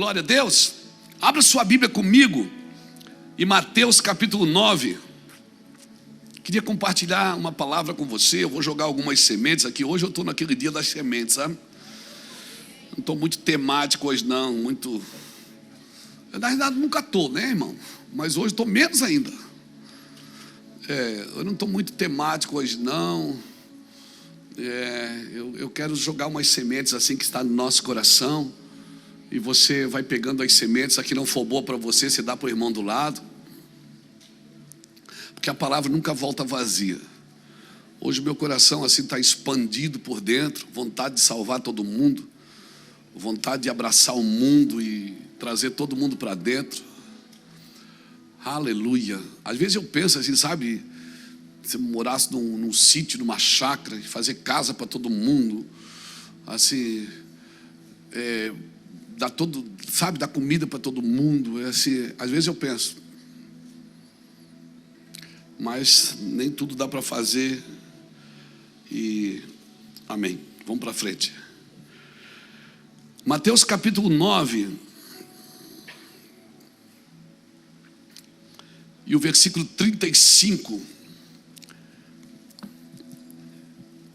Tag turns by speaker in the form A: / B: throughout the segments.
A: Glória a Deus. Abra sua Bíblia comigo em Mateus capítulo 9. Queria compartilhar uma palavra com você. Eu vou jogar algumas sementes aqui. Hoje eu estou naquele dia das sementes, sabe? Não estou muito temático hoje não. Na verdade nunca estou, né, irmão? Mas hoje estou menos ainda. Eu não estou muito temático hoje não. Eu quero jogar umas sementes assim que está no nosso coração. E você vai pegando as sementes. A que não for boa para você, você dá para o irmão do lado. Porque a palavra nunca volta vazia. Hoje meu coração assim está expandido por dentro. Vontade de salvar todo mundo. Vontade de abraçar o mundo e trazer todo mundo para dentro. Aleluia. Às vezes eu penso assim, sabe? Se eu morasse num sítio, numa chácara, e fazer casa para todo mundo. Assim... dar comida para todo mundo. Assim, às vezes eu penso, mas nem tudo dá para fazer. E amém, vamos para frente. Mateus capítulo 9 e o versículo 35.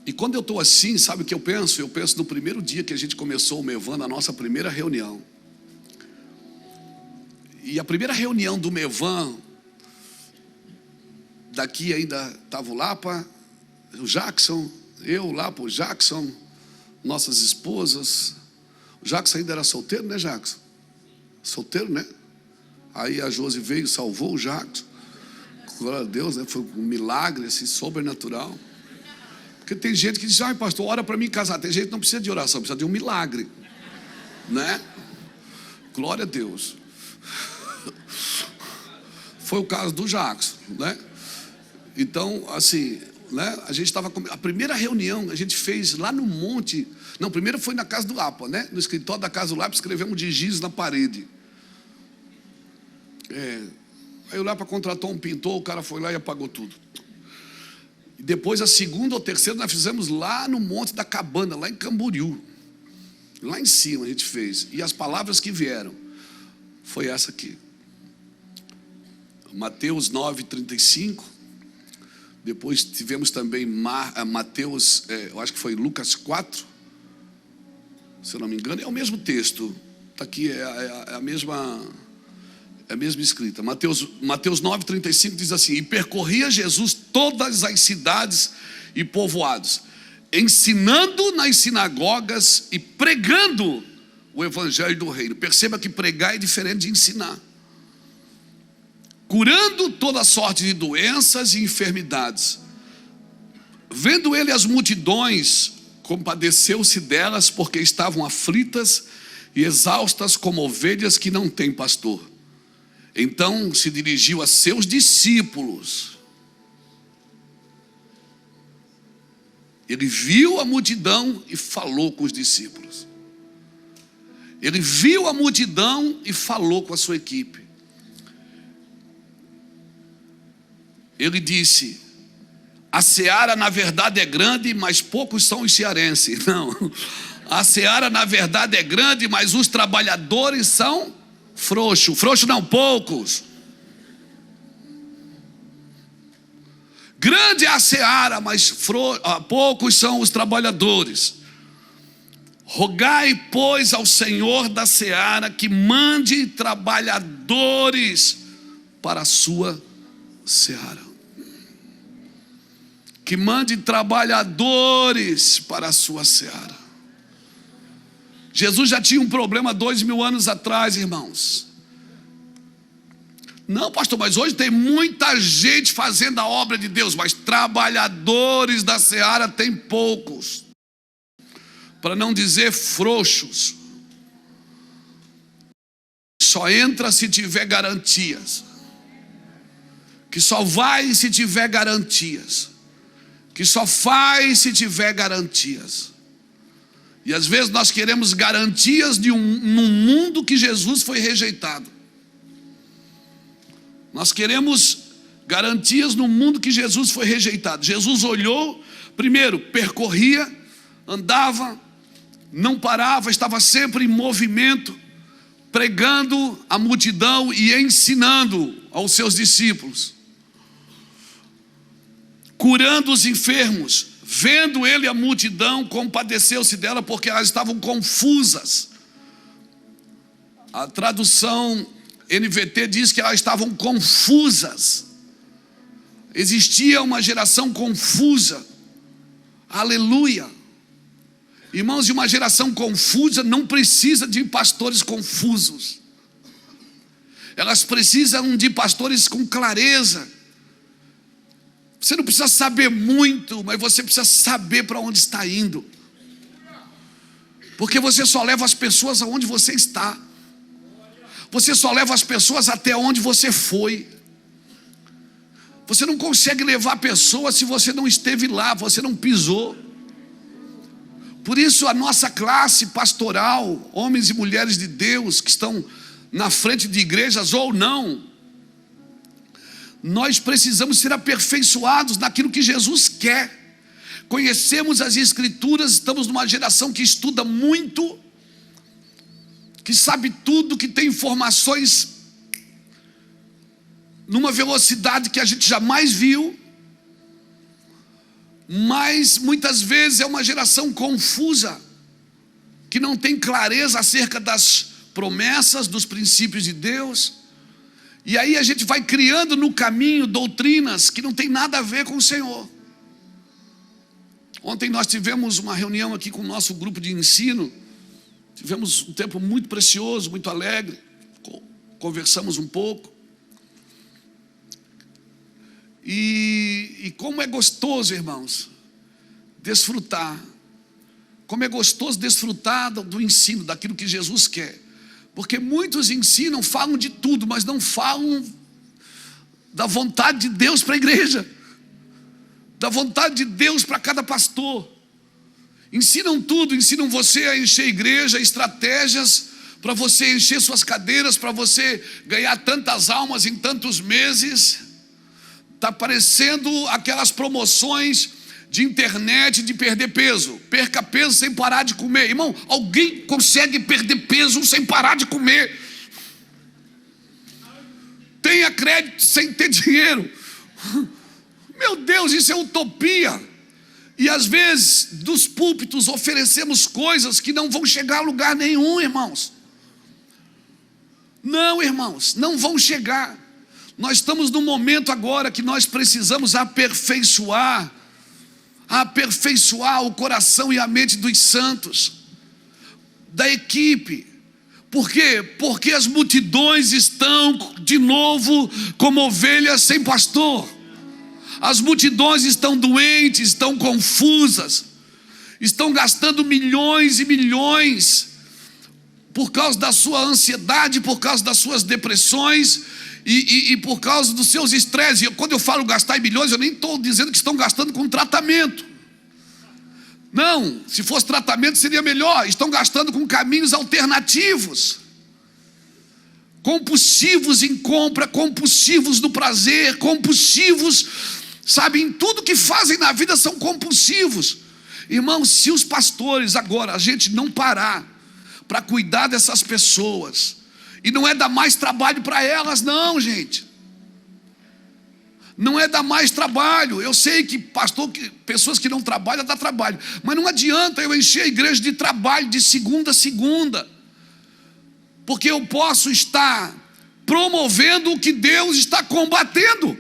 A: E quando eu estou assim, sabe o que eu penso? Eu penso no primeiro dia que a gente começou o Mevan, na nossa primeira reunião. E a primeira reunião do Mevan, daqui ainda estava o Lapa, o Jackson, eu, o Lapa, o Jackson, nossas esposas. O Jackson ainda era solteiro, né, Jackson? Solteiro, né? Aí a Josi veio, salvou o Jackson. Glória a Deus, né? Foi um milagre assim, sobrenatural. Porque tem gente que diz, ai pastor, ora para mim casar. Tem gente que não precisa de oração, precisa de um milagre, né? Glória a Deus. Foi o caso do Jackson, né? Então, assim, né? A gente estava... A primeira reunião a gente fez lá no monte... Não, primeiro foi na casa do Lapa, né? No escritório da casa do Lapa, escrevemos de giz na parede. Aí o Lapa contratou um pintor, o cara foi lá e apagou tudo. E depois a segunda ou terceira nós fizemos lá no Monte da Cabana, lá em Camboriú. Lá em cima a gente fez. E as palavras que vieram foi essa aqui. Mateus 9:35. Depois tivemos também Mateus, eu acho que foi Lucas 4. Se eu não me engano, é o mesmo texto. Está aqui, é a mesma escrita. Mateus 9:35 diz assim: e percorria Jesus todas as cidades e povoados, ensinando nas sinagogas e pregando o evangelho do reino. Perceba que pregar é diferente de ensinar. Curando toda sorte de doenças e enfermidades. Vendo ele as multidões, compadeceu-se delas, porque estavam aflitas e exaustas como ovelhas que não têm pastor. Então se dirigiu a seus discípulos. Ele viu a multidão e falou com os discípulos. Ele viu a multidão e falou com a sua equipe. Ele disse: a seara na verdade é grande, mas poucos são os cearenses. Não, a seara na verdade é grande, mas os trabalhadores são frouxo não, poucos. Grande é a seara, mas poucos são os trabalhadores. Rogai, pois, ao Senhor da seara que mande trabalhadores para a sua seara. Que mande trabalhadores para a sua seara. Jesus já tinha um problema 2000 anos atrás, irmãos. Não, pastor, mas hoje tem muita gente fazendo a obra de Deus, mas trabalhadores da seara tem poucos. Para não dizer frouxos. Só entra se tiver garantias. Que só vai se tiver garantias. Que só faz se tiver garantias. E às vezes nós queremos garantias num mundo que Jesus foi rejeitado. Nós queremos garantias num mundo que Jesus foi rejeitado. Jesus olhou, primeiro, percorria, andava, não parava, estava sempre em movimento, pregando à multidão e ensinando aos seus discípulos, curando os enfermos. Vendo ele a multidão, compadeceu-se dela, porque elas estavam confusas. A tradução NVT diz que elas estavam confusas. Existia uma geração confusa. Aleluia. Irmãos, e uma geração confusa não precisa de pastores confusos. Elas precisam de pastores com clareza. Você não precisa saber muito, mas você precisa saber para onde está indo. Porque você só leva as pessoas aonde você está. Você só leva as pessoas até onde você foi. Você não consegue levar pessoas se você não esteve lá, você não pisou. Por isso a nossa classe pastoral, homens e mulheres de Deus que estão na frente de igrejas ou não, nós precisamos ser aperfeiçoados naquilo que Jesus quer. Conhecemos as Escrituras, estamos numa geração que estuda muito, que sabe tudo, que tem informações numa velocidade que a gente jamais viu. Mas muitas vezes é uma geração confusa, que não tem clareza acerca das promessas, dos princípios de Deus. E aí a gente vai criando no caminho doutrinas que não tem nada a ver com o Senhor. Ontem nós tivemos uma reunião aqui com o nosso grupo de ensino. Tivemos um tempo muito precioso, muito alegre. Conversamos um pouco. E como é gostoso, irmãos, desfrutar. Como é gostoso desfrutar do ensino, daquilo que Jesus quer. Porque muitos ensinam, falam de tudo, mas não falam da vontade de Deus para a igreja, da vontade de Deus para cada pastor. Ensinam tudo, ensinam você a encher a igreja, estratégias para você encher suas cadeiras, para você ganhar tantas almas em tantos meses. Está parecendo aquelas promoções de internet de perder peso. Perca peso sem parar de comer. Irmão, alguém consegue perder peso sem parar de comer? Tenha crédito sem ter dinheiro. Meu Deus, isso é utopia. E às vezes, dos púlpitos, oferecemos coisas que não vão chegar a lugar nenhum, irmãos. Não, irmãos, não vão chegar. Nós estamos num momento agora que nós precisamos aperfeiçoar o coração e a mente dos santos, da equipe. Por quê? Porque as multidões estão de novo como ovelhas sem pastor. As multidões estão doentes, estão confusas, estão gastando milhões e milhões por causa da sua ansiedade, por causa das suas depressões e por causa dos seus estresses. E quando eu falo gastar em milhões, eu nem estou dizendo que estão gastando com tratamento. Não, se fosse tratamento seria melhor. Estão gastando com caminhos alternativos, compulsivos em compra, compulsivos no prazer, compulsivos, sabe, em tudo que fazem na vida são compulsivos. Irmãos, se os pastores agora, a gente não parar para cuidar dessas pessoas, e não é dar mais trabalho para elas, não, gente. Não é dar mais trabalho. Eu sei que pastor, pessoas que não trabalham, dá trabalho. Mas não adianta eu encher a igreja de trabalho de segunda a segunda. Porque eu posso estar promovendo o que Deus está combatendo.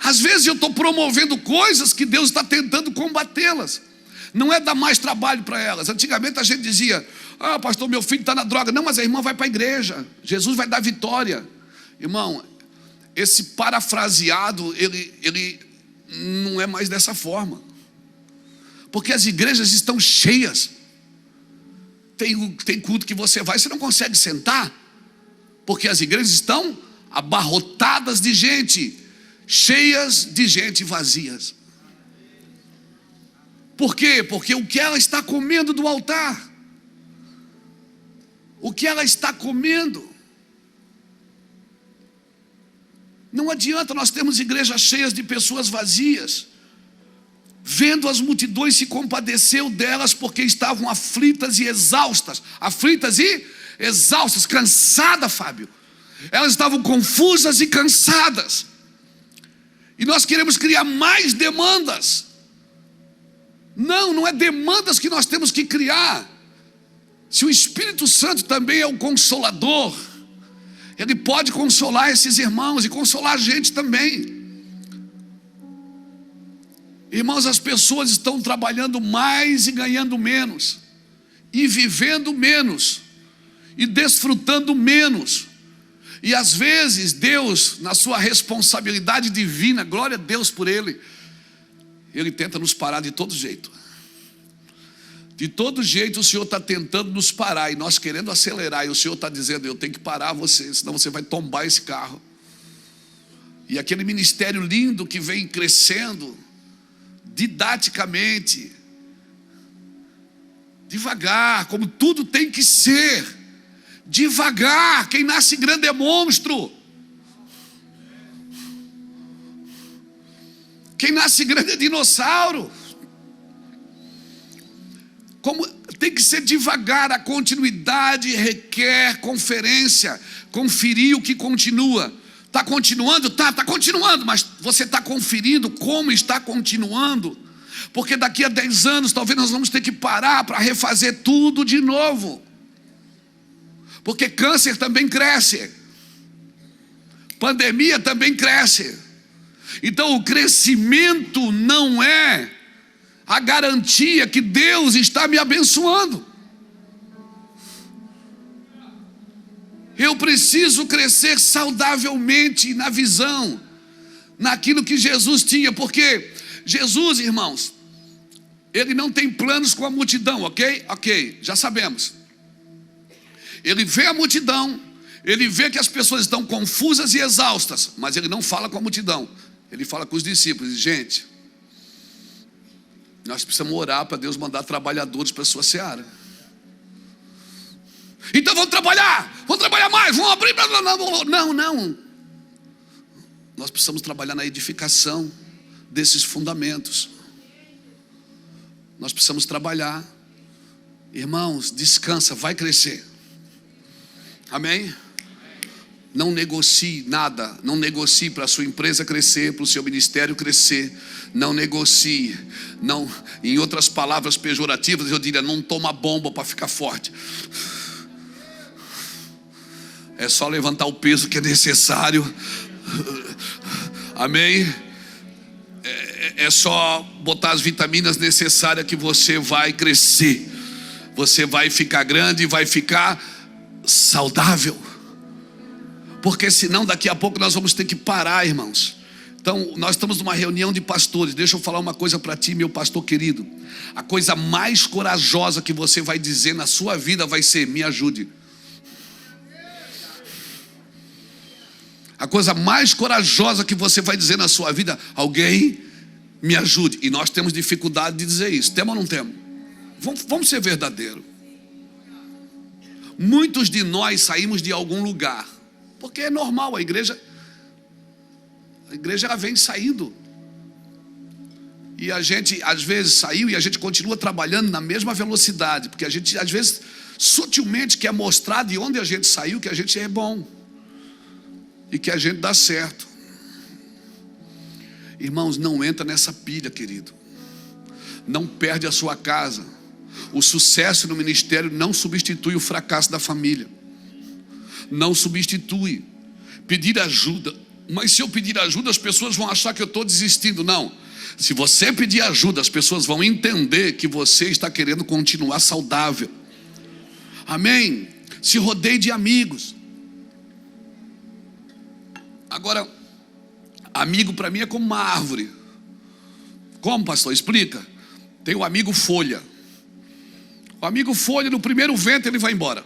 A: Às vezes eu estou promovendo coisas que Deus está tentando combatê-las. Não é dar mais trabalho para elas. Antigamente a gente dizia: ah, pastor, meu filho está na droga. Não, mas a irmã vai para a igreja, Jesus vai dar vitória. Irmão, esse parafraseado, ele não é mais dessa forma. Porque as igrejas estão cheias. Tem culto que você vai, você não consegue sentar, porque as igrejas estão abarrotadas de gente, cheias de gente vazias. Por quê? Porque o que ela está comendo do altar, o que ela está comendo, não adianta nós termos igrejas cheias de pessoas vazias, vendo as multidões, se compadeceu delas, porque estavam aflitas e exaustas. Aflitas e exaustas, cansadas, Fábio. Elas estavam confusas e cansadas. E nós queremos criar mais demandas. Não é demandas que nós temos que criar. Se o Espírito Santo também é o consolador, ele pode consolar esses irmãos e consolar a gente também. Irmãos, as pessoas estão trabalhando mais e ganhando menos, e vivendo menos, e desfrutando menos. E às vezes Deus, na sua responsabilidade divina, glória a Deus por Ele tenta nos parar de todo jeito. De todo jeito o Senhor está tentando nos parar, e nós querendo acelerar, e o Senhor está dizendo: eu tenho que parar você, senão você vai tombar esse carro. E aquele ministério lindo que vem crescendo, didaticamente, devagar, como tudo tem que ser, devagar. Quem nasce grande é monstro. Quem nasce grande é dinossauro. Como tem que ser devagar, a continuidade requer conferência, conferir o que continua. Está continuando? Está continuando, mas você está conferindo como está continuando? Porque daqui a 10 anos talvez nós vamos ter que parar para refazer tudo de novo. Porque câncer também cresce, pandemia também cresce. Então o crescimento não é a garantia que Deus está me abençoando. Eu preciso crescer saudavelmente na visão, naquilo que Jesus tinha, porque Jesus, irmãos, Ele não tem planos com a multidão, ok, já sabemos. Ele vê a multidão, Ele vê que as pessoas estão confusas e exaustas, mas Ele não fala com a multidão, Ele fala com os discípulos: gente, nós precisamos orar para Deus mandar trabalhadores para a sua seara. Então vamos trabalhar mais, vamos abrir. Não. Nós precisamos trabalhar na edificação desses fundamentos. Nós precisamos trabalhar. Irmãos, descansa, vai crescer. Amém? Não negocie nada. Não negocie para a sua empresa crescer, para o seu ministério crescer. Não negocie. Não, em outras palavras pejorativas, eu diria: não toma bomba para ficar forte. É só levantar o peso que é necessário. Amém? É só botar as vitaminas necessárias que você vai crescer. Você vai ficar grande e vai ficar saudável. Porque senão daqui a pouco nós vamos ter que parar, irmãos. Então nós estamos numa reunião de pastores. Deixa eu falar uma coisa para ti, meu pastor querido. A coisa mais corajosa que você vai dizer na sua vida vai ser: me ajude. A coisa mais corajosa que você vai dizer na sua vida: alguém me ajude. E nós temos dificuldade de dizer isso. Temos ou não temos? Vamos ser verdadeiros. Muitos de nós saímos de algum lugar, porque é normal, a igreja ela vem saindo. E a gente às vezes saiu e a gente continua trabalhando na mesma velocidade, porque a gente às vezes sutilmente quer mostrar de onde a gente saiu que a gente é bom e que a gente dá certo. Irmãos, não entra nessa pilha, querido. Não perde a sua casa. O sucesso no ministério não substitui o fracasso da família. Não substitui. Pedir ajuda. Mas se eu pedir ajuda, as pessoas vão achar que eu estou desistindo. Não. Se você pedir ajuda, as pessoas vão entender que você está querendo continuar saudável. Amém? Se rodeie de amigos. Agora, amigo para mim é como uma árvore. Como, pastor? Explica. Tem o amigo folha. O amigo folha, no primeiro vento ele vai embora.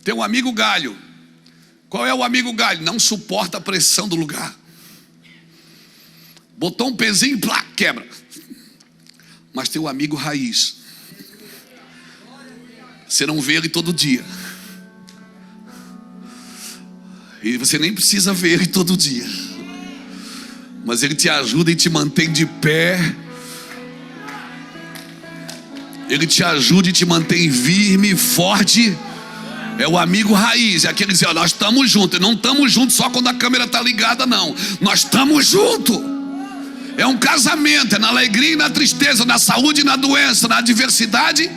A: Tem um amigo galho. Qual é o amigo galho? Não suporta a pressão do lugar. Botou um pezinho, plá, quebra. Mas tem o amigo raiz. Você não vê ele todo dia. E você nem precisa ver ele todo dia. mas Ele te ajuda e te mantém de pé. Ele te ajuda e te mantém firme, forte. É o amigo raiz, é aquele que diz, nós estamos juntos. E não estamos juntos só quando a câmera está ligada, não. Nós estamos juntos. É um casamento, é na alegria e na tristeza, na saúde e na doença, na adversidade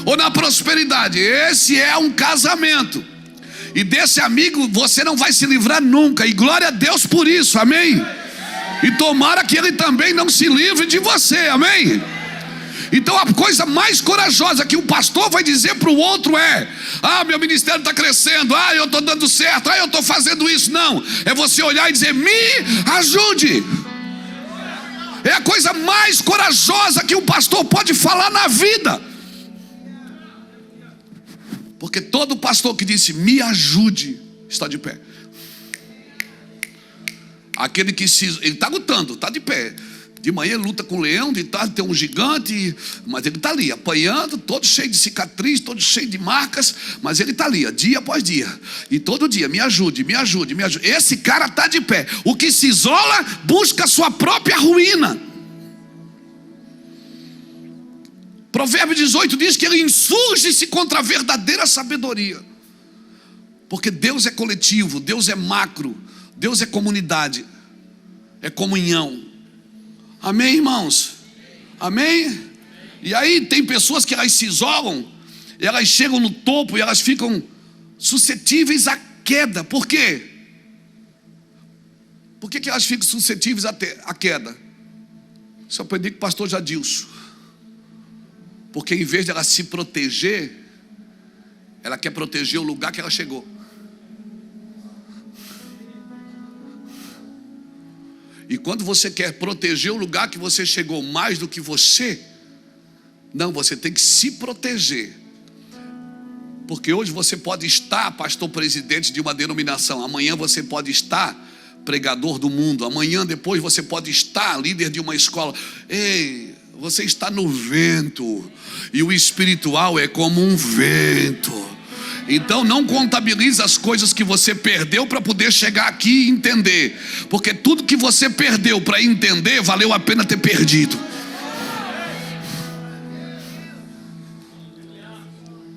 A: ou na prosperidade. Esse é um casamento. E desse amigo você não vai se livrar nunca. E glória a Deus por isso, amém? E tomara que ele também não se livre de você, amém? Então a coisa mais corajosa que um pastor vai dizer para o outro é: meu ministério está crescendo, eu estou dando certo, eu estou fazendo isso. Não, é você olhar e dizer: me ajude. É a coisa mais corajosa que um pastor pode falar na vida. Porque todo pastor que disse me ajude está de pé. Aquele que ele está lutando, está de pé. De manhã ele luta com o leão, de tarde tem um gigante, mas ele está ali apanhando, todo cheio de cicatriz, todo cheio de marcas, mas ele está ali, dia após dia. E todo dia, me ajude, me ajude, me ajude. Esse cara está de pé. O que se isola busca a sua própria ruína. Provérbio 18 diz que ele insurge-se contra a verdadeira sabedoria. Porque Deus é coletivo, Deus é macro, Deus é comunidade, é comunhão. Amém, irmãos? Amém? E aí tem pessoas que elas se isolam, elas chegam no topo e elas ficam suscetíveis à queda. Por quê? Por que elas ficam suscetíveis à queda? Isso eu aprendi com o pastor Jadilson. Porque em vez de ela se proteger, ela quer proteger o lugar que ela chegou. E quando você quer proteger o lugar que você chegou mais do que você, não, você tem que se proteger. Porque hoje você pode estar pastor presidente de uma denominação, amanhã você pode estar pregador do mundo, amanhã depois você pode estar líder de uma escola. Ei, você está no vento, e o espiritual é como um vento. Então não contabilize as coisas que você perdeu para poder chegar aqui e entender, porque tudo que você perdeu para entender valeu a pena ter perdido.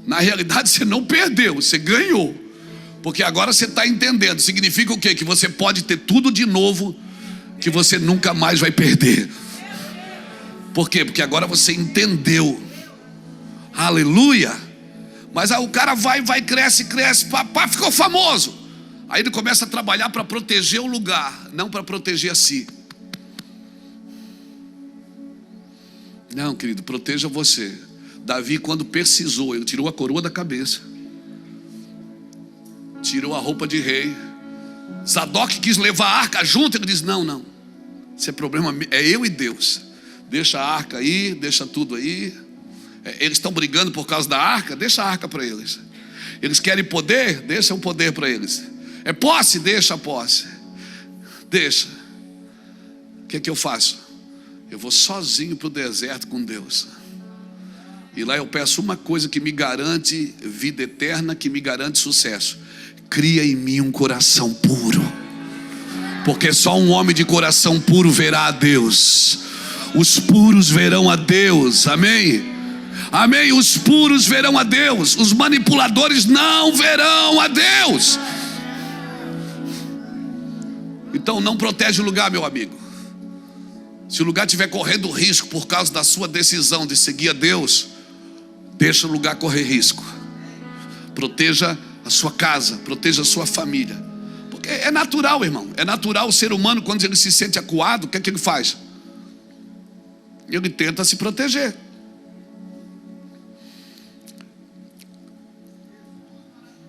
A: Na realidade você não perdeu, você ganhou, porque agora você está entendendo. Significa o quê? Que você pode ter tudo de novo, que você nunca mais vai perder. Por quê? Porque agora você entendeu. Aleluia. Mas aí o cara vai, cresce, papá, ficou famoso. Aí ele começa a trabalhar para proteger o lugar, não para proteger a si. Não, querido, proteja você. Davi, quando precisou, ele tirou a coroa da cabeça, tirou a roupa de rei. Zadok quis levar a arca junto, ele disse: não, isso é problema, é eu e Deus. Deixa a arca aí, deixa tudo aí. Eles estão brigando por causa da arca, deixa a arca para eles. Eles querem poder, deixa o poder para eles. É posse, deixa a posse. Deixa. O que é que eu faço? Eu vou sozinho para o deserto com Deus. E lá eu peço uma coisa que me garante vida eterna, que me garante sucesso: cria em mim um coração puro, porque só um homem de coração puro verá a Deus. Os puros verão a Deus, amém? Amém, os puros verão a Deus. Os manipuladores não verão a Deus. Então não protege o lugar, meu amigo. Se o lugar estiver correndo risco por causa da sua decisão de seguir a Deus, deixa o lugar correr risco. Proteja a sua casa, proteja a sua família. Porque é natural, irmão. É natural o ser humano, quando ele se sente acuado, o que é que ele faz? Ele tenta se proteger.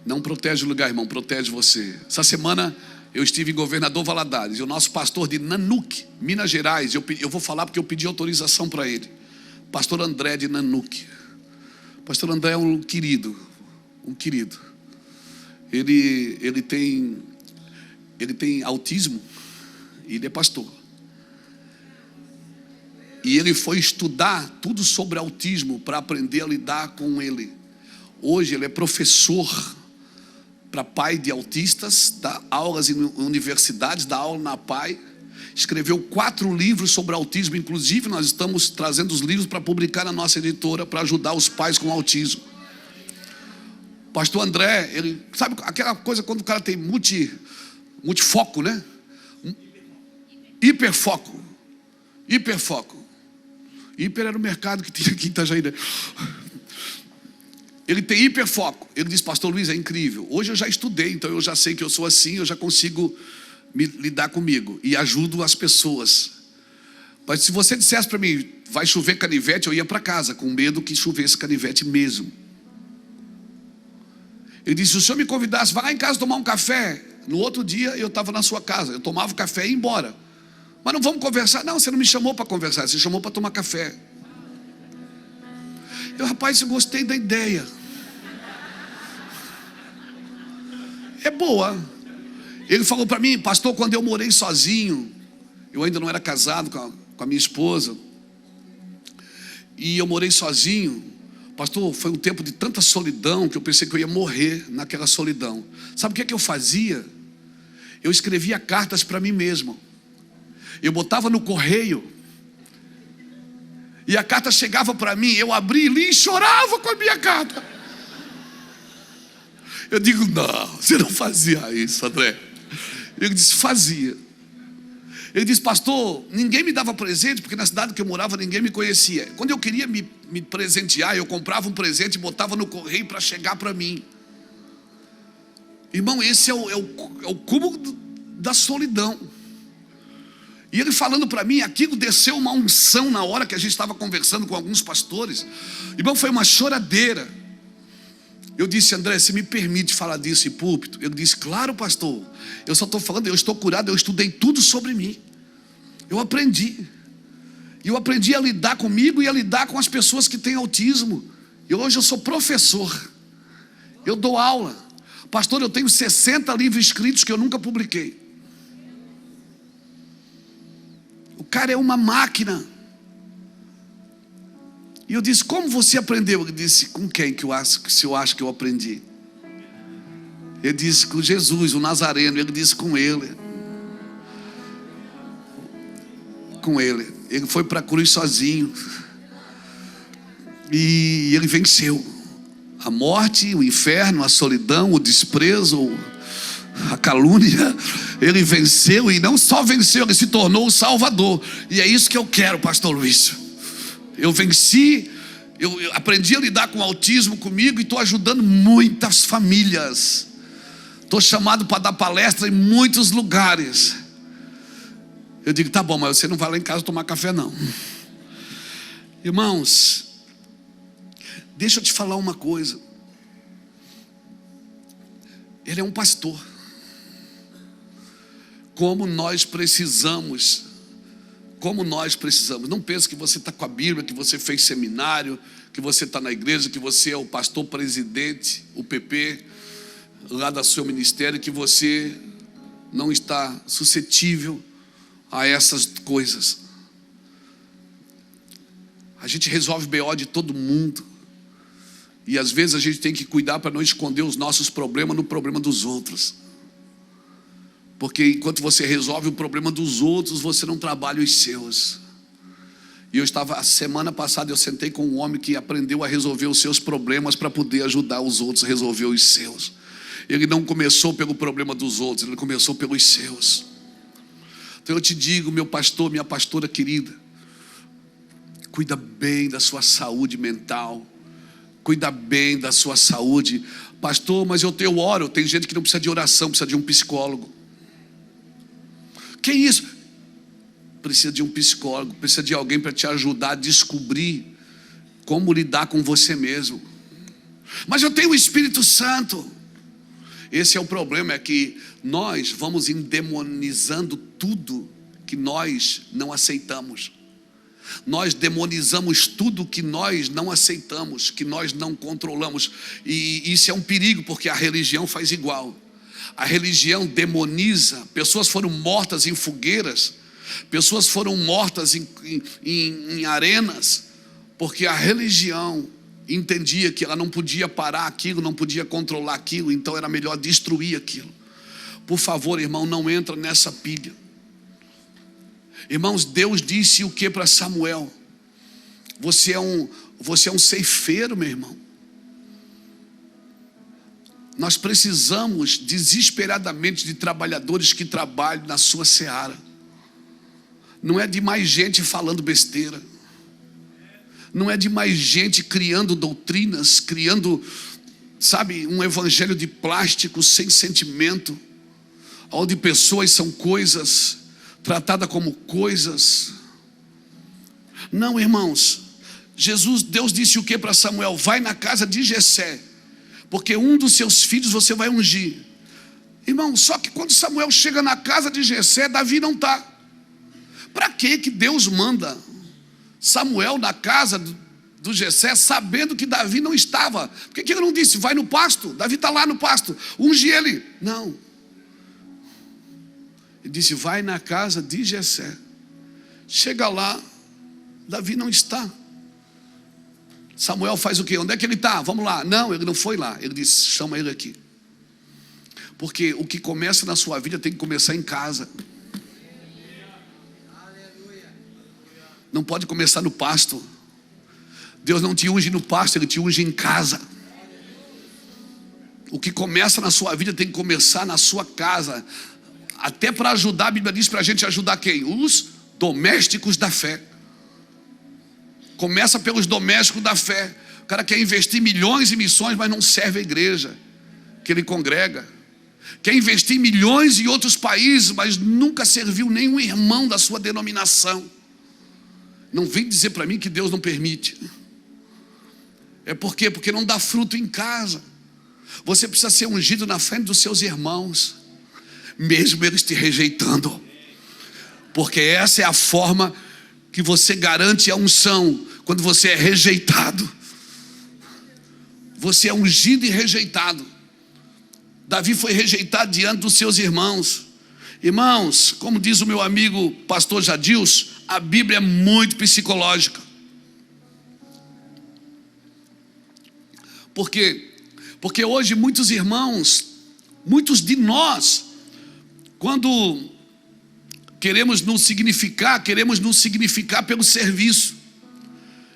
A: Não protege o lugar, irmão, protege você. Essa semana eu estive em Governador Valadares, e o nosso pastor de Nanuque, Minas Gerais, eu vou falar porque eu pedi autorização para ele. Pastor André de Nanuque. Pastor André é um querido. Ele tem autismo, e ele é pastor. E ele foi estudar tudo sobre autismo para aprender a lidar com ele. Hoje ele é professor para pai de autistas, dá aulas em universidades, dá aula na PAI. escreveu 4 livros sobre autismo. Inclusive nós estamos trazendo os livros para publicar na nossa editora, para ajudar os pais com autismo. Pastor André, ele sabe aquela coisa quando o cara tem multifoco, né? Hiperfoco. Hiper era o mercado que tinha aqui em Itajaí, né? Ele tem hiperfoco. Ele diz: pastor Luiz, é incrível. Hoje eu já estudei, então eu já sei que eu sou assim, eu já consigo lidar comigo e ajudo as pessoas. Mas se você dissesse para mim, vai chover canivete, eu ia para casa com medo que chovesse canivete mesmo. Ele disse: se o senhor me convidasse, vai lá em casa tomar um café. No outro dia eu estava na sua casa, eu tomava o café e ia embora. Mas não vamos conversar? Não, você não me chamou para conversar, você chamou para tomar café. Eu, rapaz, eu gostei da ideia. É boa. Ele falou para mim: pastor, quando eu morei sozinho, eu ainda não era casado com a minha esposa, e eu morei sozinho, pastor, foi um tempo de tanta solidão que eu pensei que eu ia morrer naquela solidão. Sabe o que eu fazia? Eu escrevia cartas para mim mesmo. Eu botava no correio, e a carta chegava para mim, eu abria e li e chorava com a minha carta. Eu digo: não, você não fazia isso, André. Ele disse: fazia. Ele disse: pastor, ninguém me dava presente, porque na cidade que eu morava ninguém me conhecia. Quando eu queria me presentear, eu comprava um presente e botava no correio para chegar para mim. Irmão, esse é o cúmulo da solidão. E ele falando para mim, aquilo desceu uma unção na hora que a gente estava conversando com alguns pastores. Irmão, foi uma choradeira. Eu disse: André, você me permite falar disso em púlpito? Ele disse: claro, pastor. Eu só estou falando, eu estou curado, eu estudei tudo sobre mim. Eu aprendi. E eu aprendi a lidar comigo e a lidar com as pessoas que têm autismo. E hoje eu sou professor. Eu dou aula. Pastor, eu tenho 60 livros escritos que eu nunca publiquei. O cara é uma máquina. E eu disse: como você aprendeu? Ele disse: com quem que eu acho que eu aprendi? Ele disse: com Jesus, o Nazareno. Ele disse: com ele. Com ele. Ele foi para a cruz sozinho. E ele venceu a morte, o inferno, a solidão, o desprezo, a calúnia. Ele venceu, e não só venceu, ele se tornou o Salvador. E é isso que eu quero, pastor Luiz. Eu venci, eu aprendi a lidar com o autismo comigo, e estou ajudando muitas famílias. Estou chamado para dar palestra em muitos lugares. Eu digo: tá bom, mas você não vai lá em casa tomar café não. Irmãos, deixa eu te falar uma coisa. Ele é um pastor. Como nós precisamos. Não pense que você está com a Bíblia, que você fez seminário, que você está na igreja, que você é o pastor presidente, o PP, lá do seu ministério, que você não está suscetível a essas coisas. A gente resolve BO de todo mundo. E às vezes a gente tem que cuidar para não esconder os nossos problemas no problema dos outros. Porque enquanto você resolve o problema dos outros, você não trabalha os seus. E a semana passada eu sentei com um homem que aprendeu a resolver os seus problemas para poder ajudar os outros a resolver os seus. Ele não começou pelo problema dos outros, ele começou pelos seus. Então eu te digo, meu pastor, minha pastora querida, cuida bem da sua saúde mental. Cuida bem da sua saúde. Pastor, mas eu oro. Tem gente que não precisa de oração, precisa de um psicólogo. Que isso? Precisa de um psicólogo, precisa de alguém para te ajudar a descobrir como lidar com você mesmo. Mas eu tenho o Espírito Santo. Esse é o problema, é que nós vamos endemonizando tudo que nós não aceitamos. Nós demonizamos tudo que nós não aceitamos, que nós não controlamos. E isso é um perigo, porque a religião faz igual. A religião demoniza. Pessoas foram mortas em fogueiras, pessoas foram mortas em arenas, porque a religião entendia que ela não podia parar aquilo, não podia controlar aquilo, então era melhor destruir aquilo. Por favor, irmão, não entra nessa pilha. Irmãos, Deus disse o que para Samuel? Você é um ceifeiro, meu irmão. Nós precisamos desesperadamente de trabalhadores que trabalhem na sua seara. Não é de mais gente falando besteira. Não é de mais gente criando doutrinas, criando, sabe, um evangelho de plástico sem sentimento, onde pessoas são coisas, tratadas como coisas. Não, irmãos. Deus disse o que para Samuel? Vai na casa de Jessé, porque um dos seus filhos você vai ungir. Irmão, só que quando Samuel chega na casa de Jessé, Davi não está. Para que Deus manda Samuel na casa do Jessé, sabendo que Davi não estava? Por que ele não disse, vai no pasto? Davi está lá no pasto, unge ele. Não. Ele disse, vai na casa de Jessé. Chega lá, Davi não está. Samuel faz o quê? Onde é que ele está? Vamos lá. Não, ele não foi lá. Ele disse, chama ele aqui. Porque o que começa na sua vida tem que começar em casa. Não pode começar no pasto. Deus não te unge no pasto, Ele te unge em casa. O que começa na sua vida tem que começar na sua casa. Até para ajudar, a Bíblia diz para a gente ajudar quem? Os domésticos da fé. Começa pelos domésticos da fé. O cara quer investir milhões em missões, mas não serve a igreja que ele congrega. Quer investir milhões em outros países, mas nunca serviu nenhum irmão da sua denominação. Não vem dizer para mim que Deus não permite. É por quê? Porque não dá fruto em casa. Você precisa ser ungido na frente dos seus irmãos, mesmo eles te rejeitando. Porque essa é a forma que você garante a unção. Quando você é rejeitado, você é ungido e rejeitado. Davi foi rejeitado diante dos seus irmãos. Irmãos, como diz o meu amigo pastor Jadils, a Bíblia é muito psicológica. Por quê? Porque hoje muitos irmãos, muitos de nós, quando queremos nos significar pelo serviço.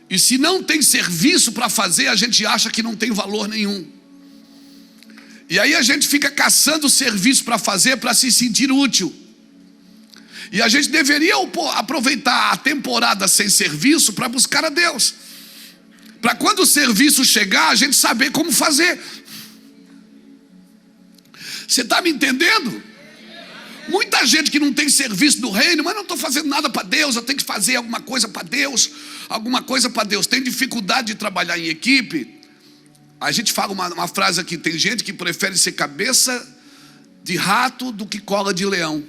A: E se não tem serviço para fazer, a gente acha que não tem valor nenhum. E aí a gente fica caçando serviço para fazer, para se sentir útil. E a gente deveria aproveitar a temporada sem serviço para buscar a Deus. Para quando o serviço chegar, a gente saber como fazer. Você está me entendendo? Muita gente que não tem serviço do reino, mas não estou fazendo nada para Deus, eu tenho que fazer alguma coisa para Deus, tem dificuldade de trabalhar em equipe. A gente fala uma frase aqui, tem gente que prefere ser cabeça de rato do que cola de leão.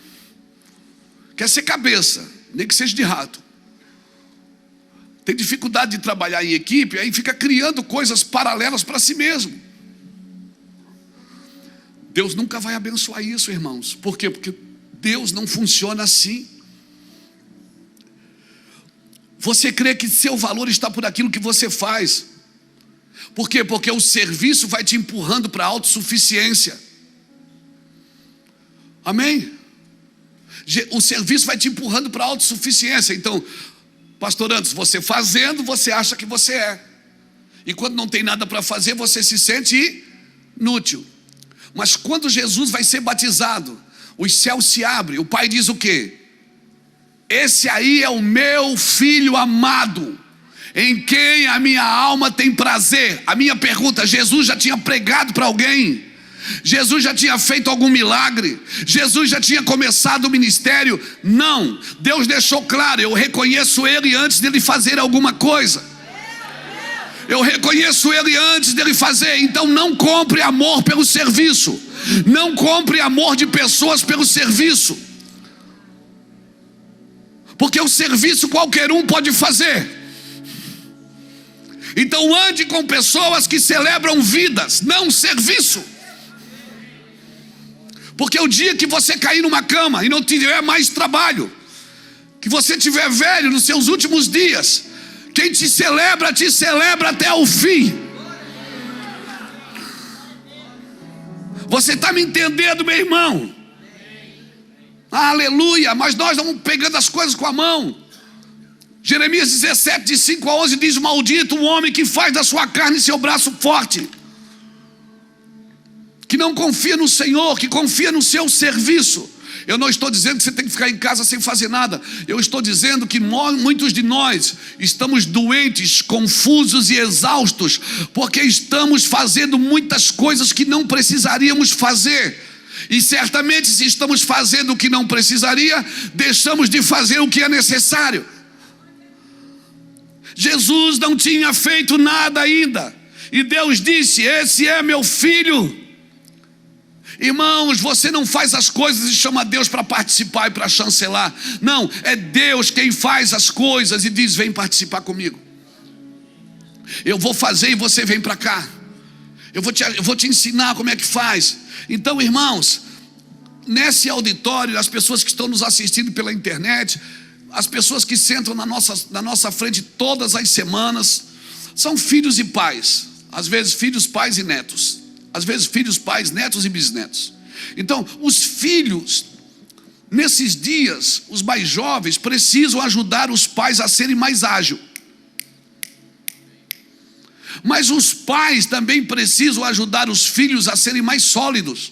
A: Quer ser cabeça, nem que seja de rato. Tem dificuldade de trabalhar em equipe, aí fica criando coisas paralelas para si mesmo. Deus nunca vai abençoar isso, irmãos. Por quê? Porque Deus não funciona assim. Você crê que seu valor está por aquilo que você faz. Por quê? Porque o serviço vai te empurrando para a autossuficiência. Amém? O serviço vai te empurrando para a autossuficiência. Então, pastor Anderson, você fazendo, você acha que você é. E quando não tem nada para fazer, você se sente inútil. Mas quando Jesus vai ser batizado, os céus se abrem, o Pai diz o quê? Esse aí é o meu filho amado, em quem a minha alma tem prazer. A minha pergunta, Jesus já tinha pregado para alguém? Jesus já tinha feito algum milagre? Jesus já tinha começado o ministério? Não, Deus deixou claro, eu reconheço Ele antes dele fazer alguma coisa. Eu reconheço Ele antes dele fazer. Então não compre amor pelo serviço. Não compre amor de pessoas pelo serviço. Porque o serviço qualquer um pode fazer. Então ande com pessoas que celebram vidas, não serviço. Porque o dia que você cair numa cama e não tiver mais trabalho, que você estiver velho nos seus últimos dias, quem te celebra até o fim. Você está me entendendo, meu irmão? Aleluia, mas nós vamos pegando as coisas com a mão. Jeremias 17, de 5 a 11 diz: maldito o homem que faz da sua carne seu braço forte, que não confia no Senhor, que confia no seu serviço. Eu não estou dizendo que você tem que ficar em casa sem fazer nada. Eu estou dizendo que muitos de nós estamos doentes, confusos e exaustos, porque estamos fazendo muitas coisas que não precisaríamos fazer. E certamente, se estamos fazendo o que não precisaria, deixamos de fazer o que é necessário. Jesus não tinha feito nada ainda, e Deus disse: esse é meu filho. Irmãos, você não faz as coisas e chama Deus para participar e para chancelar. Não, é Deus quem faz as coisas e diz: vem participar comigo. Eu vou fazer e você vem para cá. Eu vou te ensinar como é que faz. Então, irmãos, nesse auditório, as pessoas que estão nos assistindo pela internet, as pessoas que sentam na nossa frente todas as semanas, são filhos e pais. Às vezes filhos, pais e netos. Às vezes filhos, pais, netos e bisnetos. Então, os filhos, nesses dias, os mais jovens, precisam ajudar os pais a serem mais ágeis. Mas os pais também precisam ajudar os filhos a serem mais sólidos.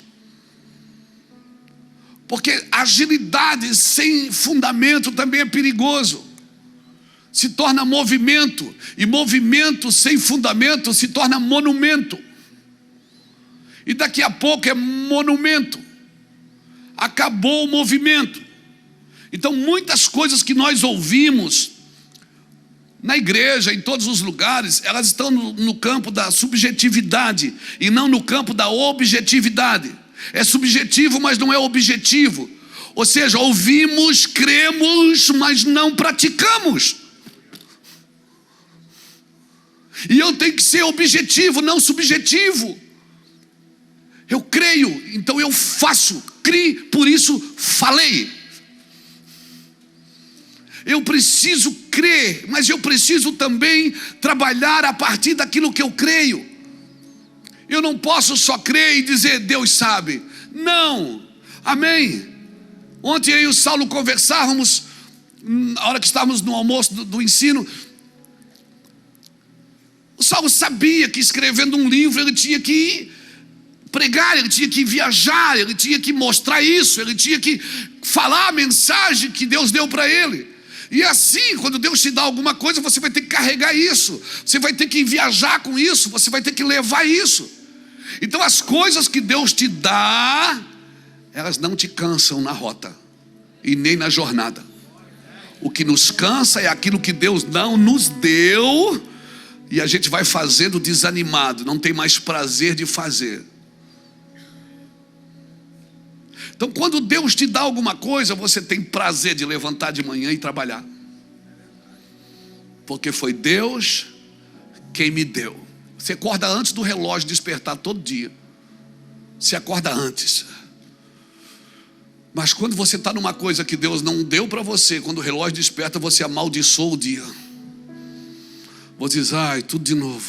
A: Porque agilidade sem fundamento também é perigoso. Se torna movimento, e movimento sem fundamento se torna monumento. E daqui a pouco é monumento. Acabou o movimento. Então muitas coisas que nós ouvimos na igreja, em todos os lugares, elas estão no campo da subjetividade e não no campo da objetividade. É subjetivo, mas não é objetivo. Ou seja, ouvimos, cremos, mas não praticamos. E eu tenho que ser objetivo, não subjetivo. Eu creio, então eu faço. Criei, por isso falei. Eu preciso crer, mas eu preciso também trabalhar a partir daquilo que eu creio. Eu não posso só crer e dizer Deus sabe. Não, amém. Ontem eu e o Saulo conversávamos, na hora que estávamos no almoço do ensino. O Saulo sabia que escrevendo um livro ele tinha que pregar, ele tinha que viajar, ele tinha que mostrar isso, ele tinha que falar a mensagem que Deus deu para ele. E assim, quando Deus te dá alguma coisa, você vai ter que carregar isso, você vai ter que viajar com isso, você vai ter que levar isso. Então as coisas que Deus te dá, elas não te cansam na rota e nem na jornada. O que nos cansa é aquilo que Deus não nos deu, e a gente vai fazendo desanimado, não tem mais prazer de fazer. Então quando Deus te dá alguma coisa, você tem prazer de levantar de manhã e trabalhar, porque foi Deus quem me deu. Você acorda antes do relógio despertar todo dia. Você acorda antes. Mas quando você está numa coisa que Deus não deu para você, quando o relógio desperta, você amaldiçoa o dia. Você diz: ai, tudo de novo,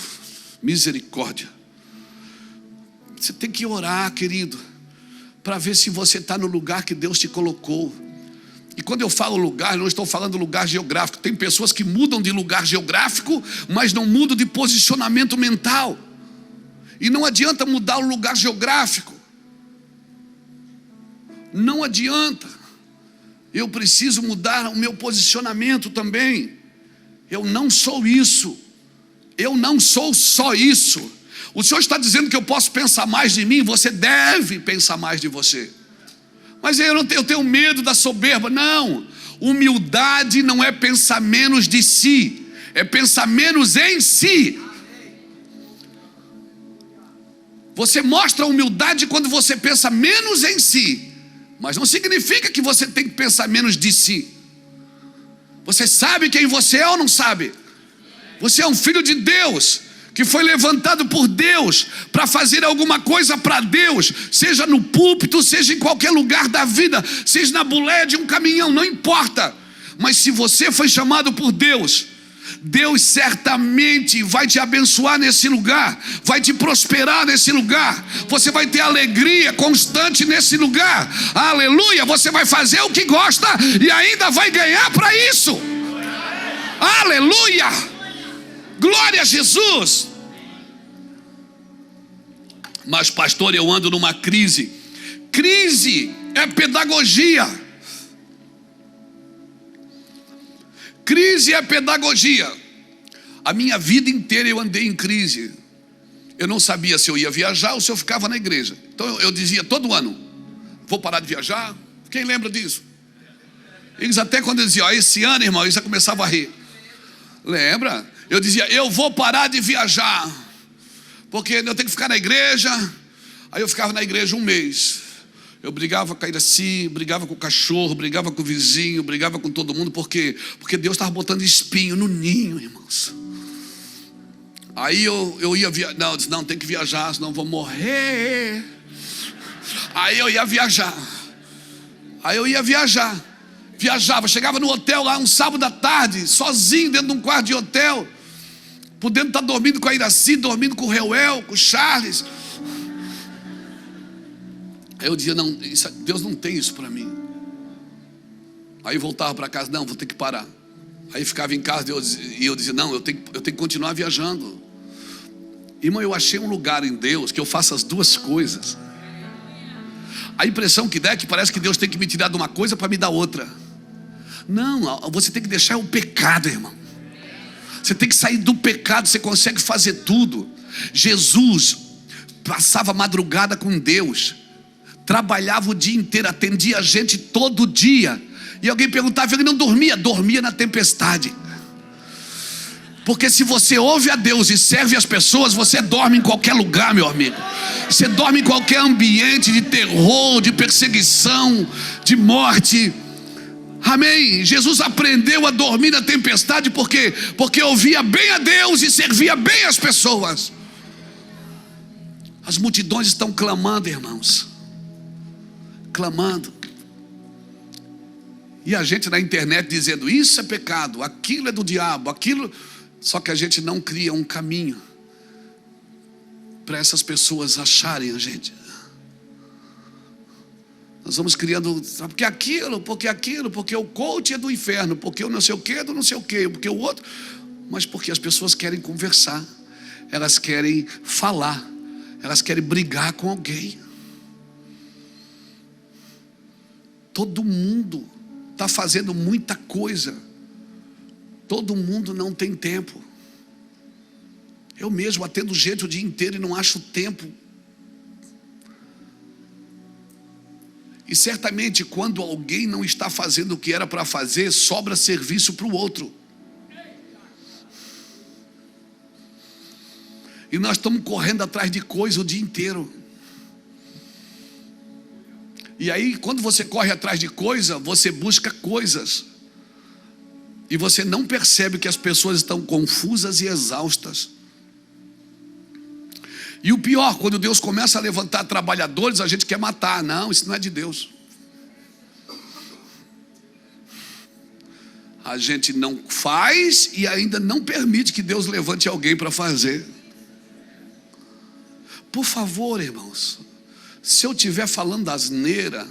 A: misericórdia. Você tem que orar, querido, para ver se você está no lugar que Deus te colocou. E quando eu falo lugar, não estou falando lugar geográfico. Tem pessoas que mudam de lugar geográfico, mas não mudam de posicionamento mental. E não adianta mudar o lugar geográfico. Não adianta. Eu preciso mudar o meu posicionamento também. Eu não sou isso. Eu não sou só isso. O Senhor está dizendo que eu posso pensar mais de mim. Você deve pensar mais de você. Mas eu tenho medo da soberba. Não, humildade não é pensar menos de si, é pensar menos em si. Você mostra humildade quando você pensa menos em si, mas não significa que você tem que pensar menos de si. Você sabe quem você é ou não sabe? Você é um filho de Deus, que foi levantado por Deus para fazer alguma coisa para Deus, seja no púlpito, seja em qualquer lugar da vida, seja na boleia de um caminhão, não importa. Mas se você foi chamado por Deus, Deus certamente vai te abençoar nesse lugar, vai te prosperar nesse lugar. Você vai ter alegria constante nesse lugar. Aleluia! Você vai fazer o que gosta e ainda vai ganhar para isso. Aleluia! Glória a Jesus! Mas pastor, eu ando numa crise. Crise é pedagogia. Crise é pedagogia. A minha vida inteira eu andei em crise. Eu não sabia se eu ia viajar ou se eu ficava na igreja. Então eu dizia todo ano: vou parar de viajar. Quem lembra disso? Eles até quando eu dizia, esse ano, irmão, eles já começavam a rir. Lembra? Eu dizia, eu vou parar de viajar, porque eu tenho que ficar na igreja. Aí eu ficava na igreja um mês. Eu brigava com a Iraci, brigava com o cachorro, brigava com o vizinho, brigava com todo mundo. Por quê? Porque Deus estava botando espinho no ninho, irmãos. Aí eu ia viajar. Não, eu disse, não, tem que viajar, senão eu vou morrer. Aí eu ia viajar. Viajava, chegava no hotel lá um sábado à tarde, sozinho dentro de um quarto de hotel, podendo estar dormindo com a Iraci, dormindo com o Reuel, com o Charles. Aí eu dizia, não, Deus não tem isso para mim. Aí voltava para casa, não, vou ter que parar. Aí ficava em casa e eu dizia, não, eu tenho que continuar viajando. Irmão, eu achei um lugar em Deus que eu faço as duas coisas. A impressão que dá é que parece que Deus tem que me tirar de uma coisa para me dar outra. Não, você tem que deixar o pecado, irmão. Você tem que sair do pecado, você consegue fazer tudo. Jesus passava madrugada com Deus, trabalhava o dia inteiro, atendia a gente todo dia. E alguém perguntava, ele não dormia? Dormia na tempestade. Porque se você ouve a Deus e serve as pessoas, você dorme em qualquer lugar, meu amigo. Você dorme em qualquer ambiente de terror, de perseguição, de morte. Amém. Jesus aprendeu a dormir na tempestade porque ouvia bem a Deus e servia bem as pessoas. As multidões estão clamando, irmãos. Clamando. E a gente na internet dizendo, isso é pecado, aquilo é do diabo, aquilo... Só que a gente não cria um caminho para essas pessoas acharem a gente. Nós vamos criando, porque o coach é do inferno, porque o não sei o que é do não sei o que, porque o outro. Mas porque as pessoas querem conversar, elas querem falar, elas querem brigar com alguém. Todo mundo está fazendo muita coisa. Todo mundo não tem tempo. Eu mesmo atendo gente o dia inteiro e não acho tempo. E certamente quando alguém não está fazendo o que era para fazer, sobra serviço para o outro. E nós estamos correndo atrás de coisa o dia inteiro. E aí quando você corre atrás de coisa, você busca coisas. E você não percebe que as pessoas estão confusas e exaustas. E o pior, quando Deus começa a levantar trabalhadores, a gente quer matar. Não, isso não é de Deus. A gente não faz e ainda não permite que Deus levante alguém para fazer. Por favor, irmãos, se eu estiver falando asneira,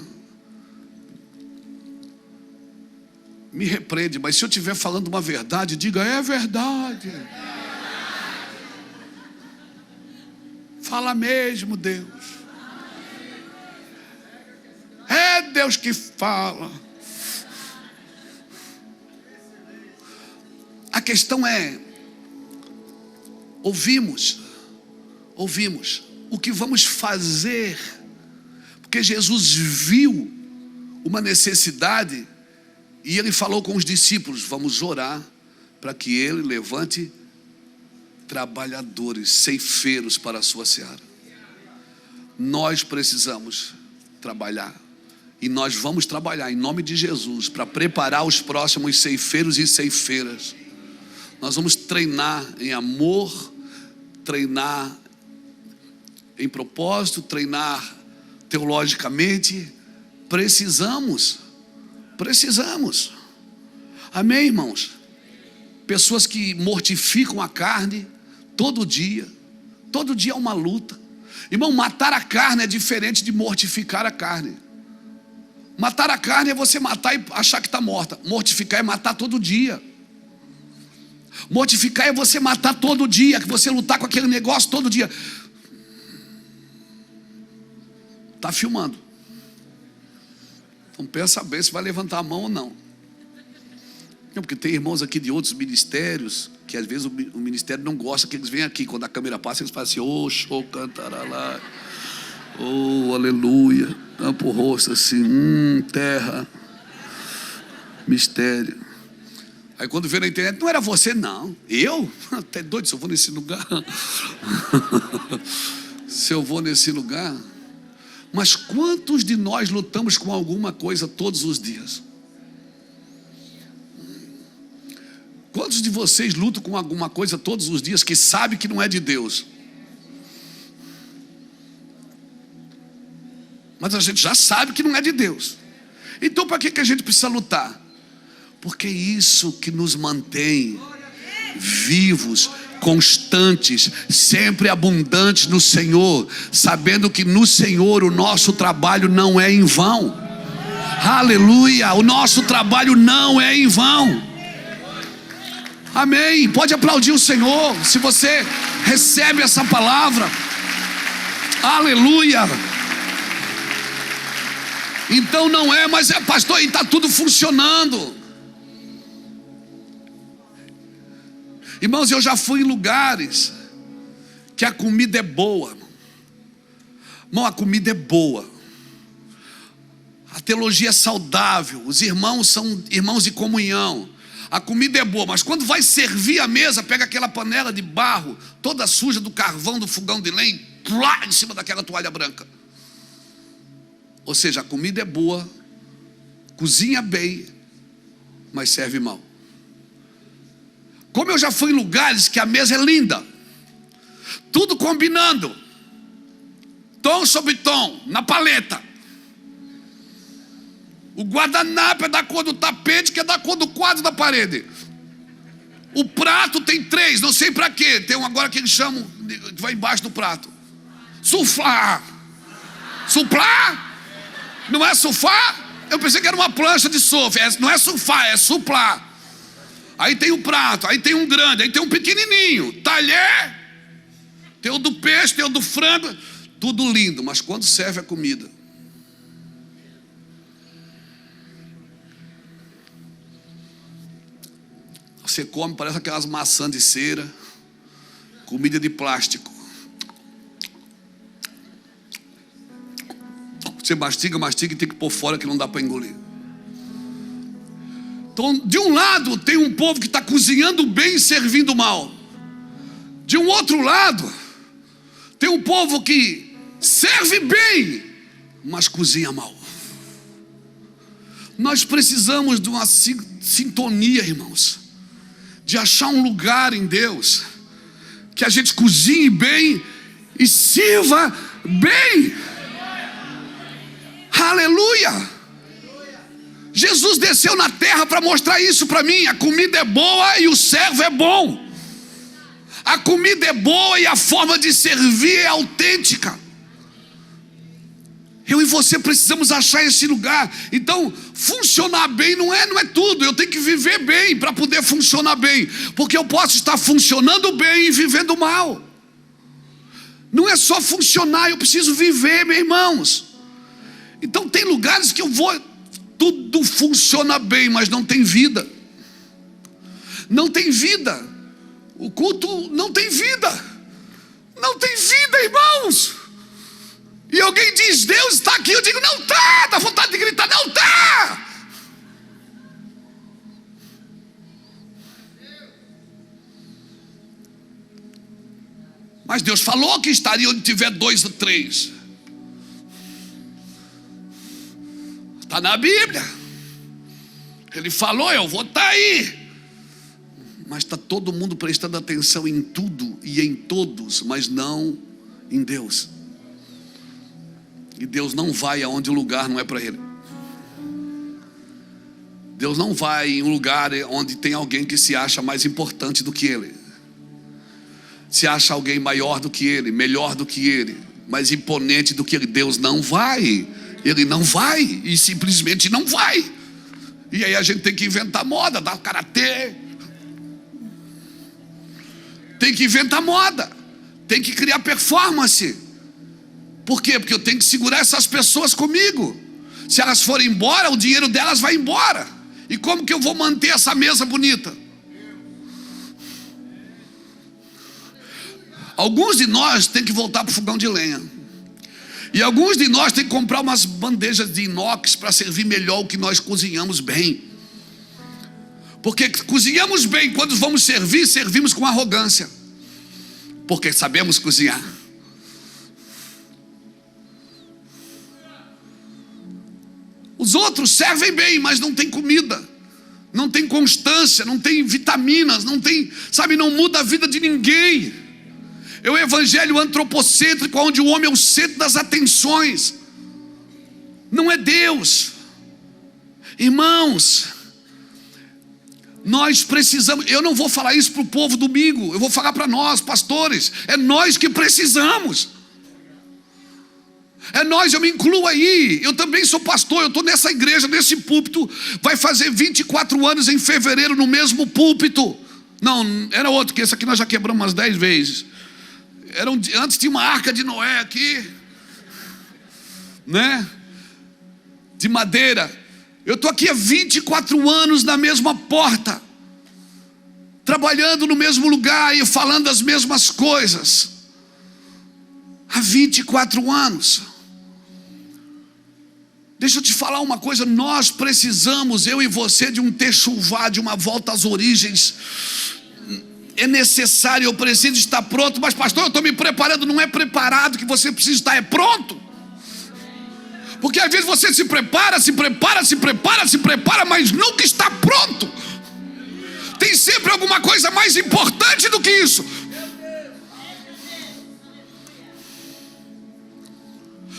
A: me repreende, mas se eu estiver falando uma verdade, diga, é verdade. Fala mesmo, Deus. É Deus que fala. A questão é, ouvimos, o que vamos fazer? Porque Jesus viu uma necessidade e ele falou com os discípulos, vamos orar para que ele levante trabalhadores, ceifeiros para a sua seara. Nós precisamos trabalhar. E nós vamos trabalhar em nome de Jesus para preparar os próximos ceifeiros e ceifeiras. Nós vamos treinar em amor, treinar em propósito, treinar teologicamente. Precisamos. Amém, irmãos? pessoas que mortificam a carne todo dia é uma luta. Irmão, matar a carne é diferente de mortificar a carne. Matar a carne é você matar e achar que está morta. Mortificar é matar todo dia. Mortificar é você matar todo dia, que você lutar com aquele negócio todo dia. Está filmando. Então pensa bem se vai levantar a mão ou não. Não, porque tem irmãos aqui de outros ministérios que às vezes o ministério não gosta que eles venham aqui. Quando a câmera passa, eles falam assim: ô, show, cantaralá, ô, aleluia, tampa o rosto assim, terra, mistério. Aí quando vê na internet, não era você, não. Eu? Até doido se eu vou nesse lugar. Se eu vou nesse lugar. Mas quantos de nós lutamos com alguma coisa todos os dias? Quantos de vocês lutam com alguma coisa todos os dias que sabe que não é de Deus? Mas a gente já sabe que não é de Deus. Então para que a gente precisa lutar? Porque é isso que nos mantém vivos, constantes, sempre abundantes no Senhor, sabendo que no Senhor o nosso trabalho não é em vão. Aleluia! O nosso trabalho não é em vão. Amém. Pode aplaudir o Senhor se você recebe essa palavra. Aleluia. Então não é, mas é, pastor, e está tudo funcionando. Irmãos, eu já fui em lugares que a comida é boa. Irmão, a comida é boa. A teologia é saudável. Os irmãos são irmãos de comunhão. A comida é boa, mas quando vai servir a mesa, pega aquela panela de barro, toda suja do carvão do fogão de lenha, plá, em cima daquela toalha branca. Ou seja, a comida é boa, cozinha bem, mas serve mal. Como eu já fui em lugares que a mesa é linda, tudo combinando, tom sobre tom, na paleta. O guardanapo é da cor do tapete, que é da cor do quadro da parede. O prato tem 3, não sei para quê. Tem um agora que eles chamam, que vai embaixo do prato. Suflá. Suplá? Não é sofá? Eu pensei que era uma plancha de sofá. Não é sofá, é suplá. Aí tem o prato, aí tem um grande, aí tem um pequenininho. Talher. Tem o do peixe, tem o do frango. Tudo lindo, mas quando serve a comida, você come, parece aquelas maçãs de cera, comida de plástico. Você mastiga e tem que pôr fora que não dá para engolir. Então, de um lado tem um povo que está cozinhando bem e servindo mal. De um outro lado tem um povo que serve bem, mas cozinha mal. Nós precisamos de uma sintonia, irmãos, de achar um lugar em Deus que a gente cozinhe bem e sirva bem. Aleluia! Jesus desceu na terra para mostrar isso para mim. A comida é boa e o servo é bom. A comida é boa e a forma de servir é autêntica. Eu e você precisamos achar esse lugar. Então, funcionar bem não é tudo. Eu tenho que viver bem para poder funcionar bem. Porque eu posso estar funcionando bem e vivendo mal. Não é só funcionar, eu preciso viver, meus irmãos. Então tem lugares que eu vou, tudo funciona bem, mas não tem vida. Não tem vida. O culto não tem vida. Não tem vida, irmãos. E alguém diz, Deus está aqui. Eu digo, não está. Dá vontade de gritar, não está. Mas Deus falou que estaria onde tiver 2 ou 3. Está na Bíblia. Ele falou, eu vou estar aí. Mas está todo mundo prestando atenção em tudo e em todos, mas não em Deus. E Deus não vai aonde o lugar não é para Ele. Deus não vai em um lugar onde tem alguém que se acha mais importante do que Ele, se acha alguém maior do que Ele, melhor do que Ele, mais imponente do que Ele. Deus não vai. Ele não vai, e simplesmente não vai. E aí a gente tem que inventar moda, dar karatê, tem que inventar moda, tem que criar performance. Por quê? Porque eu tenho que segurar essas pessoas comigo. Se elas forem embora, o dinheiro delas vai embora. E como que eu vou manter essa mesa bonita? Alguns de nós tem que voltar para o fogão de lenha. E alguns de nós tem que comprar umas bandejas de inox para servir melhor o que nós cozinhamos bem. Porque cozinhamos bem, quando vamos servir, servimos com arrogância. Porque sabemos cozinhar. Os outros servem bem, mas não tem comida, não tem constância, não tem vitaminas, não tem, sabe, não muda a vida de ninguém. É o evangelho antropocêntrico, onde o homem é o centro das atenções, não é Deus. Irmãos, nós precisamos, eu não vou falar isso para o povo domingo, eu vou falar para nós, pastores, é nós que precisamos. É nós, eu me incluo aí. Eu também sou pastor, eu estou nessa igreja, nesse púlpito. Vai fazer 24 anos em fevereiro no mesmo púlpito. Não, era outro, que esse aqui nós já quebramos umas 10 vezes. Antes tinha uma arca de Noé aqui, né? De madeira. Eu estou aqui há 24 anos na mesma porta, trabalhando no mesmo lugar e falando as mesmas coisas. Há 24 anos. Deixa eu te falar uma coisa, nós precisamos, eu e você, de um techuvá, de uma volta às origens. É necessário, eu preciso estar pronto. Mas pastor, eu estou me preparando. Não é preparado que você precisa estar, é pronto. Porque às vezes você se prepara, mas nunca está pronto. Tem sempre alguma coisa mais importante do que isso.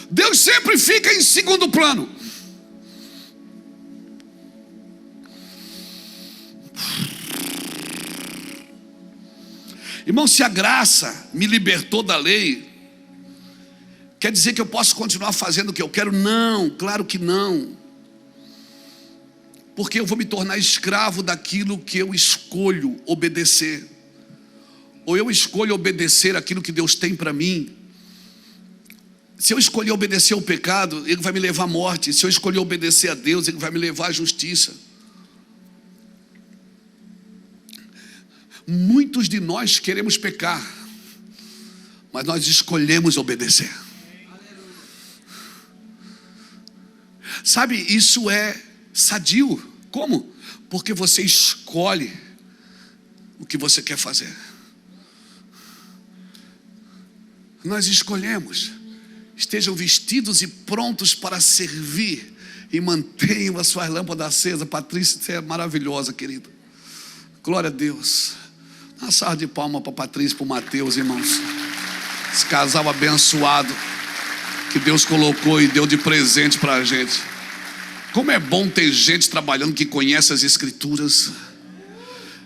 A: Deus sempre fica em segundo plano. Irmão, se a graça me libertou da lei, quer dizer que eu posso continuar fazendo o que eu quero? Não, claro que não. Porque eu vou me tornar escravo daquilo que eu escolho obedecer. Ou eu escolho obedecer aquilo que Deus tem para mim. Se eu escolher obedecer ao pecado, ele vai me levar à morte. Se eu escolher obedecer a Deus, ele vai me levar à justiça. Muitos de nós queremos pecar, mas nós escolhemos obedecer. Sabe, isso é sadio. Como? Porque você escolhe o que você quer fazer. Nós escolhemos. Estejam vestidos e prontos para servir, e mantenham as suas lâmpadas acesas. Patrícia, você é maravilhosa, querida. Glória a Deus. Dá uma salva de palma para Patrícia e para o Mateus, irmãos. Esse casal abençoado que Deus colocou e deu de presente para a gente. Como é bom ter gente trabalhando que conhece as Escrituras,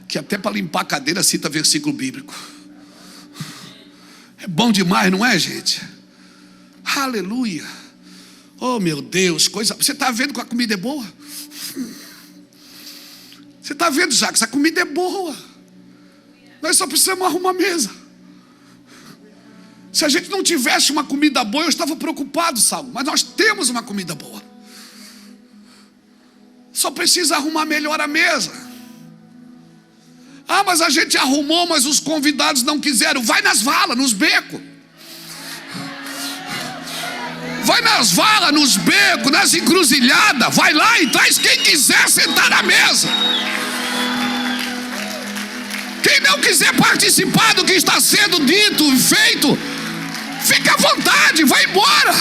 A: que até para limpar a cadeira cita versículo bíblico. É bom demais, não é, gente? Aleluia. Oh meu Deus, coisa. Você está vendo que a comida é boa? Você está vendo, Jacques, a comida é boa. Nós só precisamos arrumar a mesa. Se a gente não tivesse uma comida boa, eu estava preocupado, Saulo. Mas nós temos uma comida boa. Só precisa arrumar melhor a mesa. Ah, mas a gente arrumou, mas os convidados não quiseram. Vai nas valas, nos becos. Vai nas valas, nos becos, nas encruzilhadas. Vai lá e traz quem quiser sentar na mesa. Quem não quiser participar do que está sendo dito e feito, fica à vontade, vai embora.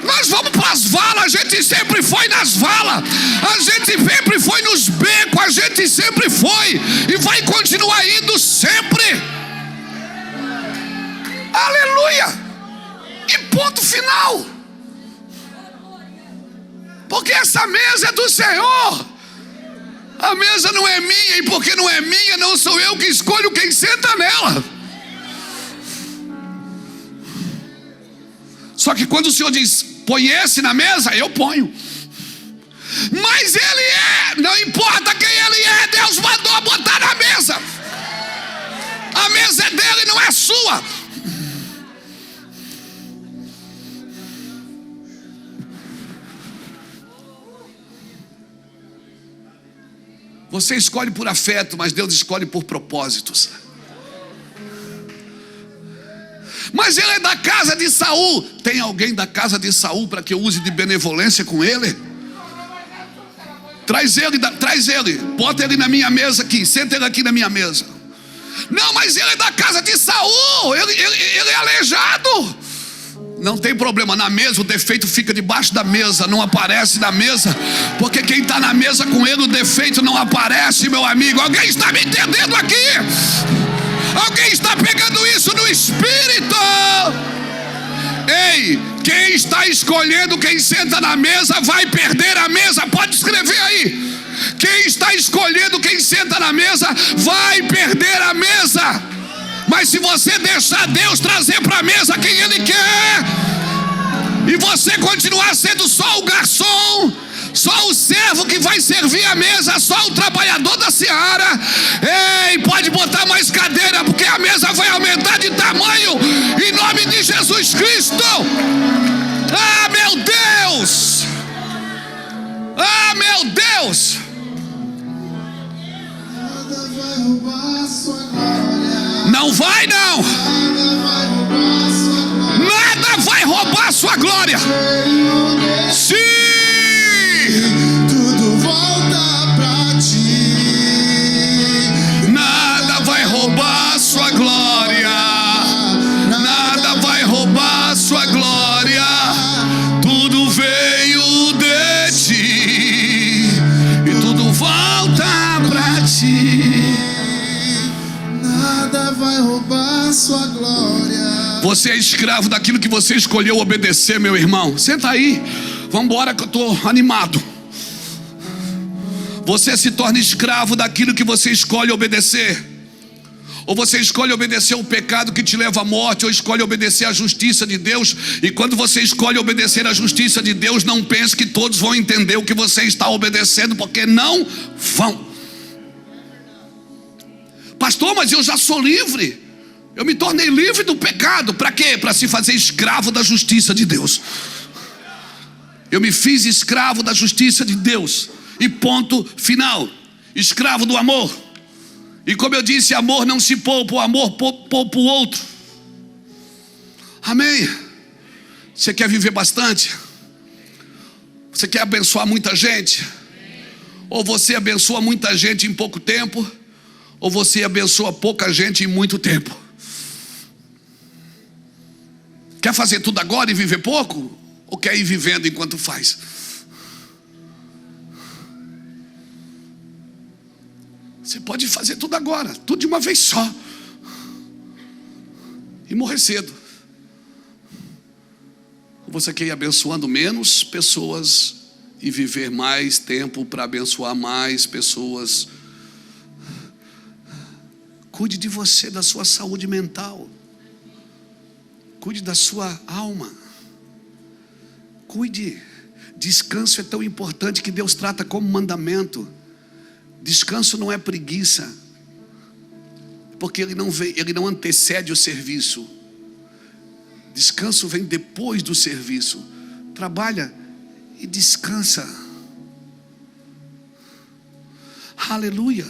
A: Nós vamos para as valas, a gente sempre foi nas valas, a gente sempre foi nos becos, a gente sempre foi e vai continuar indo sempre. Aleluia! E ponto final. Porque essa mesa é do Senhor. A mesa não é minha, e porque não é minha, não sou eu que escolho quem senta nela. Só que quando o Senhor diz, põe esse na mesa, eu ponho. Mas ele é, não importa quem ele é, Deus mandou botar na mesa. A mesa é dele, não é sua. Você escolhe por afeto, mas Deus escolhe por propósitos. Mas ele é da casa de Saul. Tem alguém da casa de Saul para que eu use de benevolência com ele? Traz ele, bota ele na minha mesa aqui, senta ele aqui na minha mesa. Não, mas ele é da casa de Saul, ele é aleijado. Não tem problema, na mesa o defeito fica debaixo da mesa, não aparece na mesa, porque quem está na mesa com ele, o defeito não aparece, meu amigo. Alguém está me entendendo aqui? Alguém está pegando isso no espírito? Ei, quem está escolhendo quem senta na mesa vai perder a mesa. Pode escrever aí. Quem está escolhendo quem senta na mesa vai perder a mesa. Mas se você deixar Deus trazer para a mesa quem Ele quer, e você continuar sendo só o garçom, só o servo que vai servir a mesa, só o trabalhador da seara, ei, pode botar mais cadeira, porque a mesa vai aumentar de tamanho, em nome de Jesus Cristo. Ah, meu Deus! Ah, meu Deus! Não vai não! Nada vai roubar sua glória! Sim!
B: Tudo volta pra ti.
A: Nada vai roubar sua glória. Nada vai roubar sua glória. Tudo veio de ti e tudo volta pra ti.
B: Nada vai roubar sua glória.
A: Você é escravo daquilo que você escolheu obedecer, meu irmão. Senta aí, vamos embora que eu estou animado. Você se torna escravo daquilo que você escolhe obedecer. Ou você escolhe obedecer o pecado que te leva à morte, ou escolhe obedecer a justiça de Deus. E quando você escolhe obedecer a justiça de Deus, não pense que todos vão entender o que você está obedecendo, porque não vão. Pastor, mas eu já sou livre. Eu me tornei livre do pecado. Para quê? Para se fazer escravo da justiça de Deus. Eu me fiz escravo da justiça de Deus. E ponto final. Escravo do amor. E como eu disse, amor não se poupa, o amor poupa o outro. Amém? Você quer viver bastante? Você quer abençoar muita gente? Ou você abençoa muita gente em pouco tempo, ou você abençoa pouca gente em muito tempo? Quer fazer tudo agora e viver pouco? Ou quer ir vivendo enquanto faz? Você pode fazer tudo agora, tudo de uma vez só, e morrer cedo. Ou você quer ir abençoando menos pessoas e viver mais tempo para abençoar mais pessoas? Cuide de você, da sua saúde mental. Cuide da sua alma. Cuide. Descanso é tão importante que Deus trata como mandamento. Descanso não é preguiça, porque ele não antecede o serviço. Descanso vem depois do serviço. Trabalha e descansa. Aleluia.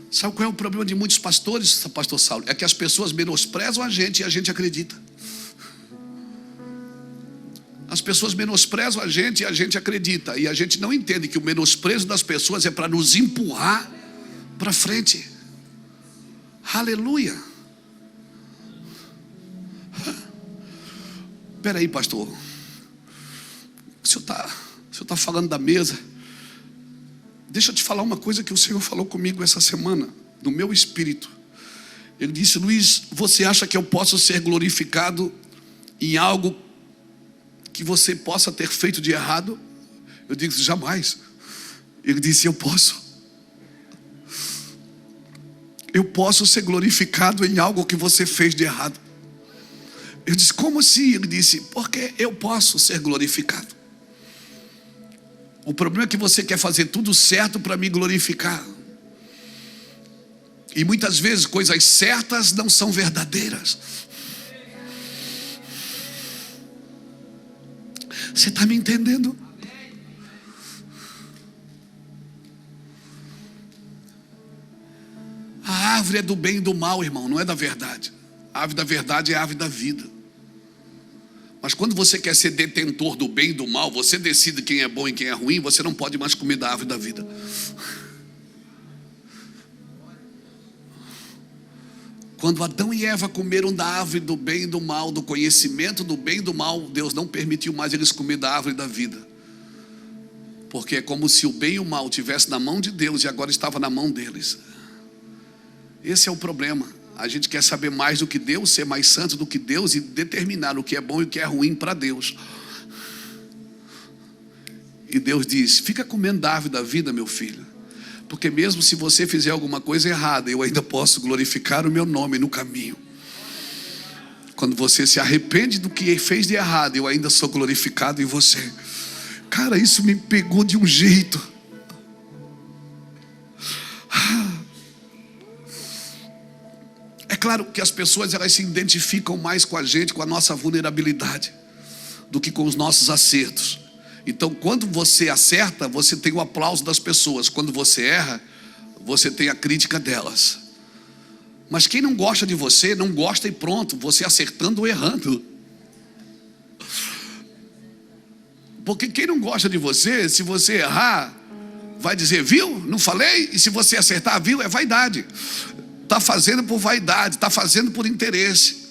A: Sabe qual é o problema de muitos pastores, pastor Saulo? É que as pessoas menosprezam a gente e a gente acredita. As pessoas menosprezam a gente e a gente acredita. E a gente não entende que o menosprezo das pessoas é para nos empurrar para frente. Aleluia. Espera aí, pastor. O senhor está falando da mesa. Deixa eu te falar uma coisa que o Senhor falou comigo essa semana, no meu espírito. Ele disse: Luiz, você acha que eu posso ser glorificado em algo que você possa ter feito de errado? Eu digo: jamais. Ele disse: eu posso ser glorificado em algo que você fez de errado. Eu disse: como assim? Ele disse: porque eu posso ser glorificado. O problema é que você quer fazer tudo certo para me glorificar. E muitas vezes coisas certas não são verdadeiras. Você está me entendendo? A árvore é do bem e do mal, irmão, não é da verdade. A árvore da verdade é a árvore da vida. Mas quando você quer ser detentor do bem e do mal, você decide quem é bom e quem é ruim, você não pode mais comer da árvore da vida. Quando Adão e Eva comeram da árvore do bem e do mal, do conhecimento do bem e do mal, Deus não permitiu mais eles comer da árvore da vida. Porque é como se o bem e o mal estivesse na mão de Deus e agora estava na mão deles. Esse é o problema. A gente quer saber mais do que Deus, ser mais santo do que Deus e determinar o que é bom e o que é ruim para Deus. E Deus diz: fica comendo da árvore da vida, meu filho. Porque mesmo se você fizer alguma coisa errada, eu ainda posso glorificar o meu nome no caminho. Quando você se arrepende do que fez de errado, eu ainda sou glorificado em você. Cara, isso me pegou de um jeito. É claro que as pessoas, elas se identificam mais com a gente, com a nossa vulnerabilidade, do que com os nossos acertos. Então, quando você acerta, você tem o aplauso das pessoas. Quando você erra, você tem a crítica delas. Mas quem não gosta de você, não gosta e pronto, você acertando ou errando. Porque quem não gosta de você, se você errar, vai dizer: viu? Não falei? E se você acertar, viu? É vaidade. Está fazendo por vaidade, está fazendo por interesse.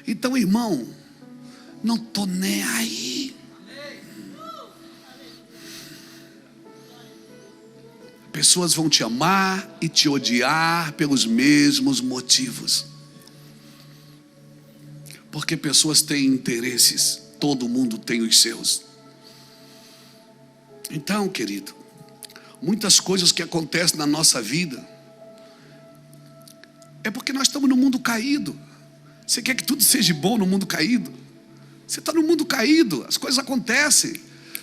A: Então, irmão, não estou nem aí. Pessoas vão te amar e te odiar pelos mesmos motivos. Porque pessoas têm interesses, todo mundo tem os seus. Então, querido, muitas coisas que acontecem na nossa vida é porque nós estamos no mundo caído. Você quer que tudo seja bom no mundo caído? Você está no mundo caído, as coisas acontecem.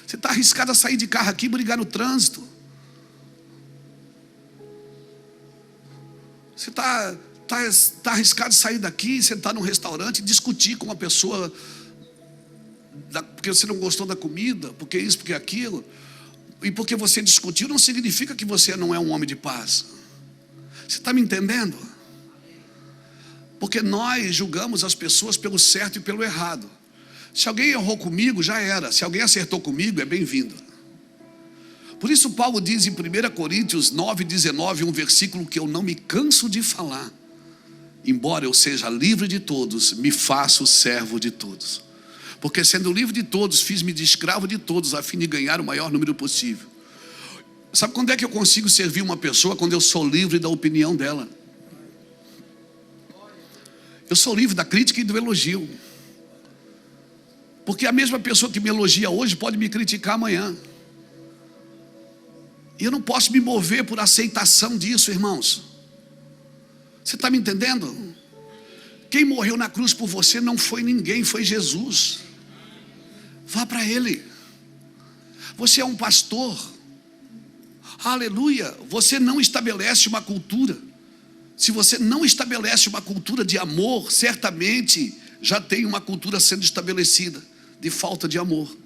A: Você está arriscado a sair de carro aqui e brigar no trânsito. Você está arriscado a sair daqui, sentar num restaurante e discutir com uma pessoa porque você não gostou da comida, porque isso, porque aquilo. E porque você discutiu não significa que você não é um homem de paz. Você está me entendendo? Porque nós julgamos as pessoas pelo certo e pelo errado. Se alguém errou comigo, já era. Se alguém acertou comigo, é bem-vindo. Por isso Paulo diz em 1 Coríntios 9,19, um versículo que eu não me canso de falar: embora eu seja livre de todos, me faço servo de todos. Porque sendo livre de todos, fiz-me de escravo de todos, a fim de ganhar o maior número possível. Sabe quando é que eu consigo servir uma pessoa? Quando eu sou livre da opinião dela. Eu sou livre da crítica e do elogio. Porque a mesma pessoa que me elogia hoje pode me criticar amanhã. E eu não posso me mover por aceitação disso, irmãos. Você está me entendendo? Quem morreu na cruz por você não foi ninguém, foi Jesus. Vá para Ele. Você é um pastor. Aleluia. Você não estabelece uma cultura. Se você não estabelece uma cultura de amor, certamente já tem uma cultura sendo estabelecida de falta de amor.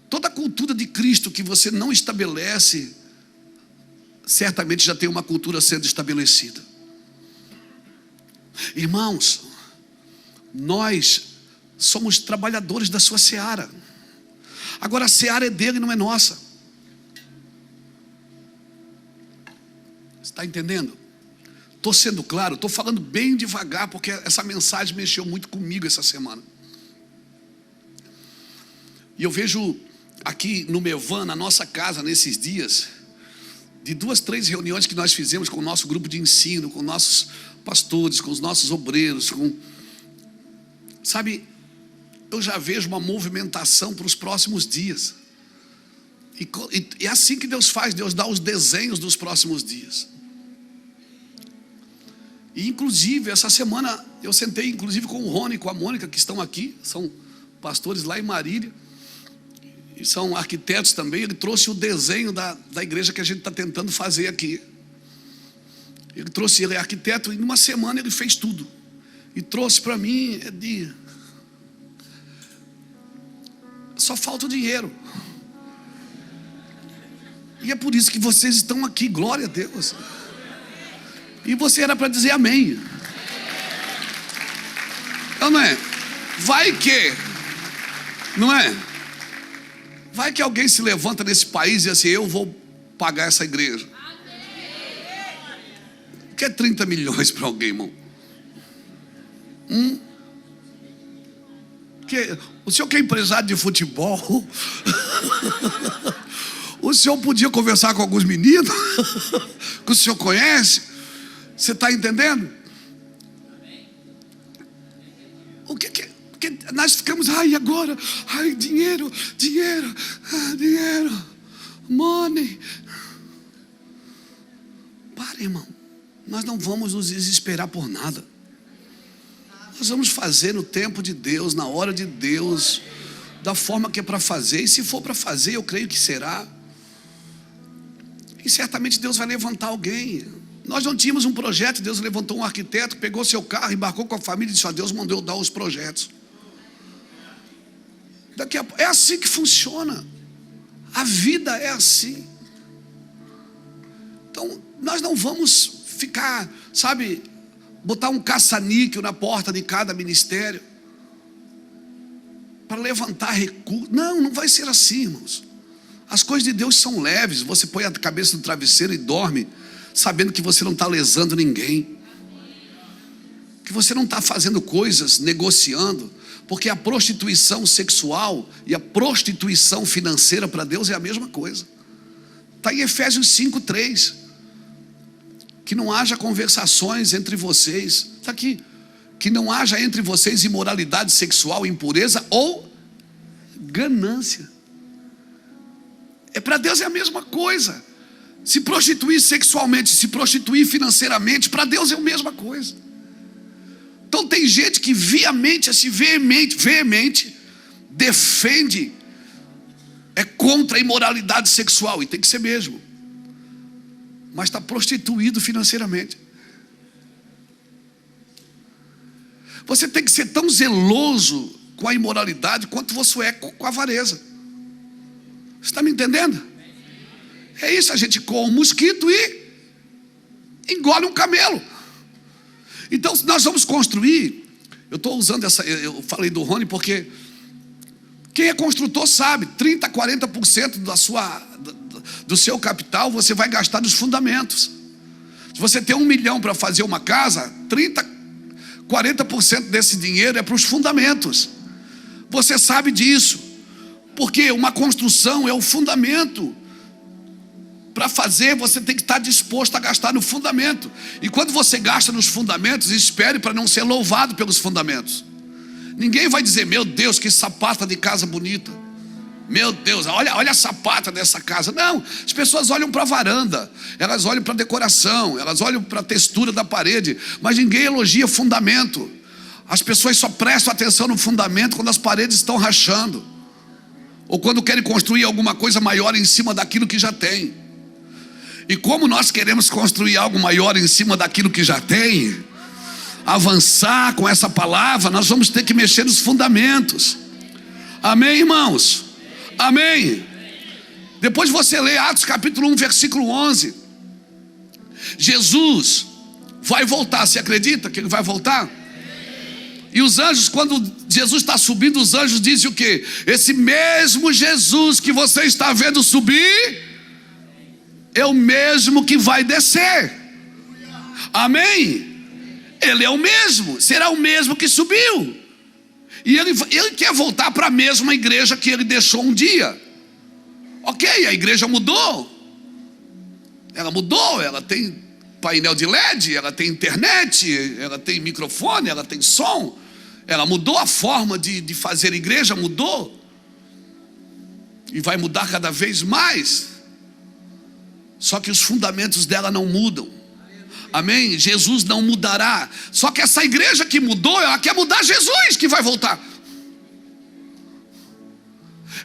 A: Toda a cultura de Cristo que você não estabelece, certamente já tem uma cultura sendo estabelecida. Irmãos, nós somos trabalhadores da sua seara. Agora a seara é dele, não é nossa. Você está entendendo? Estou sendo claro, estou falando bem devagar, porque essa mensagem mexeu muito comigo essa semana. E eu vejo aqui no Mevan, na nossa casa, nesses dias, de 2, 3 reuniões que nós fizemos com o nosso grupo de ensino, com nossos pastores, com os nossos obreiros, sabe, eu já vejo uma movimentação para os próximos dias. E é assim que Deus faz. Deus dá os desenhos dos próximos dias. E inclusive, essa semana, eu sentei inclusive com o Rony e com a Mônica, que estão aqui. São pastores lá em Marília. E são arquitetos também. Ele trouxe o desenho da igreja que a gente está tentando fazer aqui. Ele é arquiteto, e numa semana ele fez tudo. E trouxe para mim só falta o dinheiro. E é por isso que vocês estão aqui, glória a Deus. E você era para dizer amém. Não é? Vai que, não é? Vai que alguém se levanta nesse país e diz assim: eu vou pagar essa igreja. O que é 30 milhões para alguém, irmão? O senhor que é empresário de futebol, o senhor podia conversar com alguns meninos que o senhor conhece. Você está entendendo? O que nós ficamos, agora, dinheiro, money. Para, irmão. Nós não vamos nos desesperar por nada. Nós vamos fazer no tempo de Deus, na hora de Deus, da forma que é para fazer. E se for para fazer, eu creio que será. E certamente Deus vai levantar alguém. Nós não tínhamos um projeto, Deus levantou um arquiteto, pegou seu carro, embarcou com a família e disse: Deus mandou eu dar os projetos. É assim que funciona. A vida é assim. Então, nós não vamos ficar, botar um caça-níquel na porta de cada ministério para levantar recursos. Não vai ser assim, irmãos. As coisas de Deus são leves. Você põe a cabeça no travesseiro e dorme, sabendo que você não está lesando ninguém, que você não está fazendo coisas, negociando, porque a prostituição sexual e a prostituição financeira para Deus é a mesma coisa. Está em Efésios 5:3, que não haja conversações entre vocês, está aqui, que não haja entre vocês imoralidade sexual, impureza ou ganância. Para Deus é a mesma coisa. Se prostituir sexualmente, se prostituir financeiramente, para Deus é a mesma coisa. Então tem gente que veemente defende, é contra a imoralidade sexual, e tem que ser mesmo, mas está prostituído financeiramente. Você tem que ser tão zeloso com a imoralidade quanto você é com a avareza. Você está me entendendo? É isso, a gente come um mosquito e engole um camelo. Então nós vamos construir. Eu estou usando eu falei do Rony porque quem é construtor sabe, 30%, 40% do seu capital você vai gastar nos fundamentos. Se você tem 1 milhão para fazer uma casa, 30%, 40% desse dinheiro é para os fundamentos. Você sabe disso, porque uma construção é o fundamento. Para fazer, você tem que estar disposto a gastar no fundamento. E quando você gasta nos fundamentos, espere para não ser louvado pelos fundamentos. Ninguém vai dizer: meu Deus, que sapata de casa bonita. Meu Deus, olha a sapata dessa casa. Não, as pessoas olham para a varanda, elas olham para a decoração, elas olham para a textura da parede, mas ninguém elogia fundamento. As pessoas só prestam atenção no fundamento quando as paredes estão rachando, ou quando querem construir alguma coisa maior em cima daquilo que já tem. E como nós queremos construir algo maior em cima daquilo que já tem, avançar com essa palavra, nós vamos ter que mexer nos fundamentos. Amém, irmãos? Amém? Depois você lê Atos capítulo 1, versículo 11. Jesus vai voltar, você acredita que ele vai voltar? E os anjos, quando Jesus está subindo, os anjos dizem o quê? Esse mesmo Jesus que você está vendo subir é o mesmo que vai descer. Amém? Ele é o mesmo, será o mesmo que subiu. E ele quer voltar para a mesma igreja que ele deixou um dia. Ok, a igreja mudou. Ela mudou, ela tem painel de LED, ela tem internet, ela tem microfone, ela tem som. Ela mudou a forma de fazer igreja, mudou. e vai mudar cada vez mais. Só que os fundamentos dela não mudam. Amém? Jesus não mudará. Só que essa igreja que mudou, ela quer mudar Jesus que vai voltar.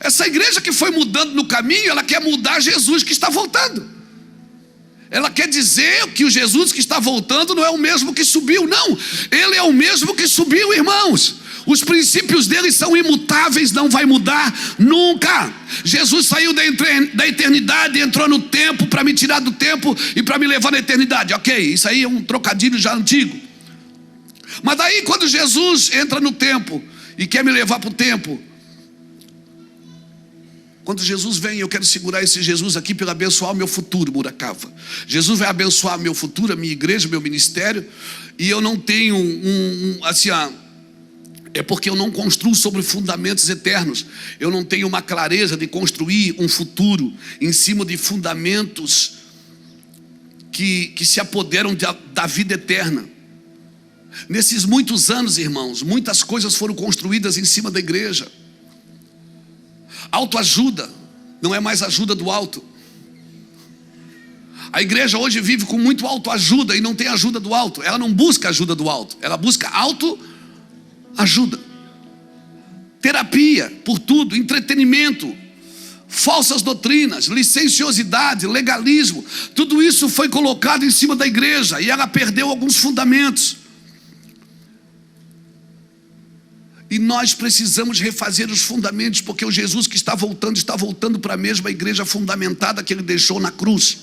A: Essa igreja que foi mudando no caminho, ela quer mudar Jesus que está voltando. Ela quer dizer que o Jesus que está voltando não é o mesmo que subiu. Não, ele é o mesmo que subiu, irmãos. Os princípios dele são imutáveis, não vai mudar nunca. Jesus saiu da eternidade, entrou no tempo para me tirar do tempo e para me levar na eternidade. Ok, isso aí é um trocadilho já antigo. Mas daí quando Jesus entra no tempo e quer me levar para o tempo, quando Jesus vem, eu quero segurar esse Jesus aqui para abençoar o meu futuro, Muracava. Jesus vai abençoar meu futuro, a minha igreja, meu ministério. E eu não tenho é porque eu não construo sobre fundamentos eternos. Eu não tenho uma clareza de construir um futuro em cima de fundamentos que se apoderam da vida eterna. Nesses muitos anos, irmãos, muitas coisas foram construídas em cima da igreja. Autoajuda não é mais ajuda do alto. A igreja hoje vive com muito autoajuda e não tem ajuda do alto. Ela não busca ajuda do alto, ela busca autoajuda. Terapia por tudo, entretenimento, falsas doutrinas, licenciosidade, legalismo. Tudo isso foi colocado em cima da igreja e ela perdeu alguns fundamentos. E nós precisamos refazer os fundamentos, porque o Jesus que está voltando para a mesma igreja fundamentada que ele deixou na cruz.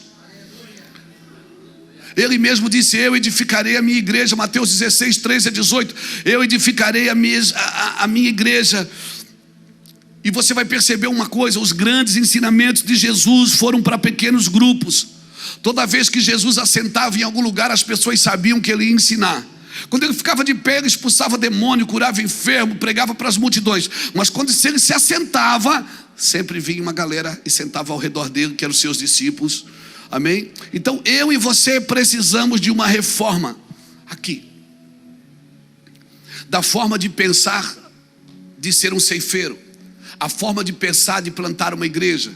A: Ele mesmo disse: eu edificarei a minha igreja, Mateus 16, 13 a 18. Eu edificarei a minha igreja. E você vai perceber uma coisa: os grandes ensinamentos de Jesus foram para pequenos grupos. Toda vez que Jesus assentava em algum lugar, as pessoas sabiam que ele ia ensinar. Quando ele ficava de pé, ele expulsava demônio, curava enfermo, pregava para as multidões. Mas quando ele se assentava, sempre vinha uma galera e sentava ao redor dele, que eram os seus discípulos. Amém? Então eu e você precisamos de uma reforma aqui, da forma de pensar de ser um ceifeiro, a forma de pensar de plantar uma igreja,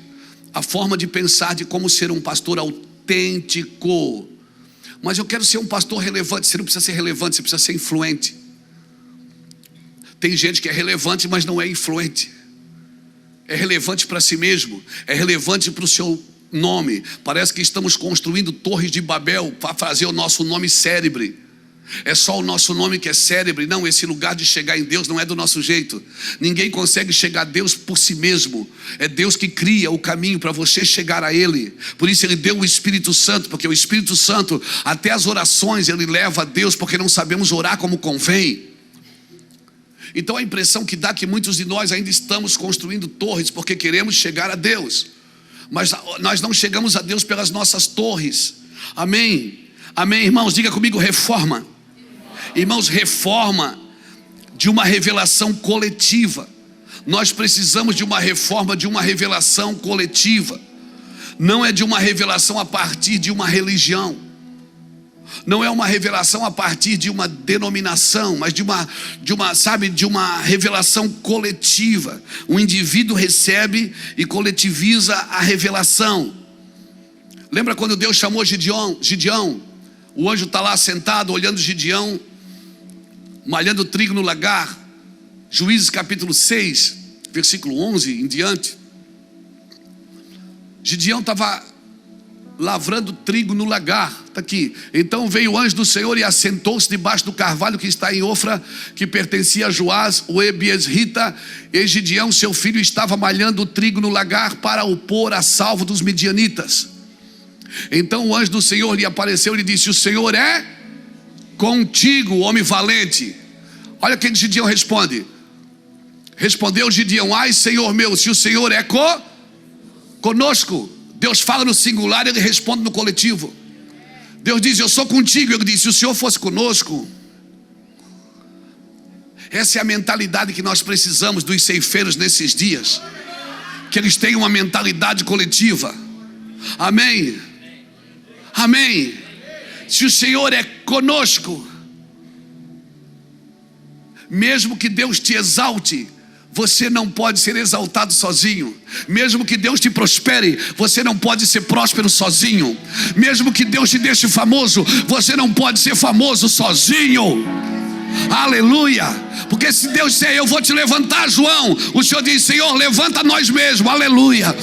A: a forma de pensar de como ser um pastor autêntico. Mas eu quero ser um pastor relevante. Você não precisa ser relevante, você precisa ser influente. Tem gente que é relevante, mas não é influente. É relevante para si mesmo, é relevante para o seu nome. Parece que estamos construindo torres de Babel para fazer o nosso nome célebre. É só o nosso nome que é célebre. Não, esse lugar de chegar em Deus não é do nosso jeito. Ninguém consegue chegar a Deus por si mesmo. É Deus que cria o caminho para você chegar a Ele. Por isso Ele deu o Espírito Santo, porque o Espírito Santo, até as orações Ele leva a Deus, porque não sabemos orar como convém. Então a impressão que dá é que muitos de nós ainda estamos construindo torres porque queremos chegar a Deus, mas nós não chegamos a Deus pelas nossas torres. Amém? Amém, irmãos? Diga comigo: reforma. Irmãos, reforma de uma revelação coletiva. Nós precisamos de uma reforma, de uma revelação coletiva. Não é de uma revelação a partir de uma religião. Não é uma revelação a partir de uma denominação, mas de uma revelação coletiva. O indivíduo recebe e coletiviza a revelação. Lembra quando Deus chamou Gideão? O anjo está lá sentado, olhando Gideão, malhando trigo no lagar. Juízes capítulo 6, versículo 11 em diante. Gideão estava lavrando trigo no lagar. Está aqui. Então veio o anjo do Senhor e assentou-se debaixo do carvalho que está em Ofra, que pertencia a Joás, o Ebiesrita. E Gideão, seu filho, estava malhando o trigo no lagar para o pôr a salvo dos midianitas. Então o anjo do Senhor lhe apareceu e lhe disse: o Senhor é contigo, homem valente. Olha o que Gideão responde. Respondeu Gideão: ai, Senhor meu, se o Senhor é conosco. Deus fala no singular, ele responde no coletivo. Deus diz: eu sou contigo. Ele diz: se o Senhor fosse conosco. Essa é a mentalidade que nós precisamos dos ceifeiros nesses dias, que eles tenham uma mentalidade coletiva. Amém? Amém? Se o Senhor é conosco, mesmo que Deus te exalte, Você não pode ser exaltado sozinho. Mesmo que Deus te prospere, você não pode ser próspero sozinho. Mesmo que Deus te deixe famoso, você não pode ser famoso sozinho. Aleluia. Porque se Deus disser, eu vou te levantar, João, o Senhor diz, Senhor, levanta nós mesmos. Aleluia.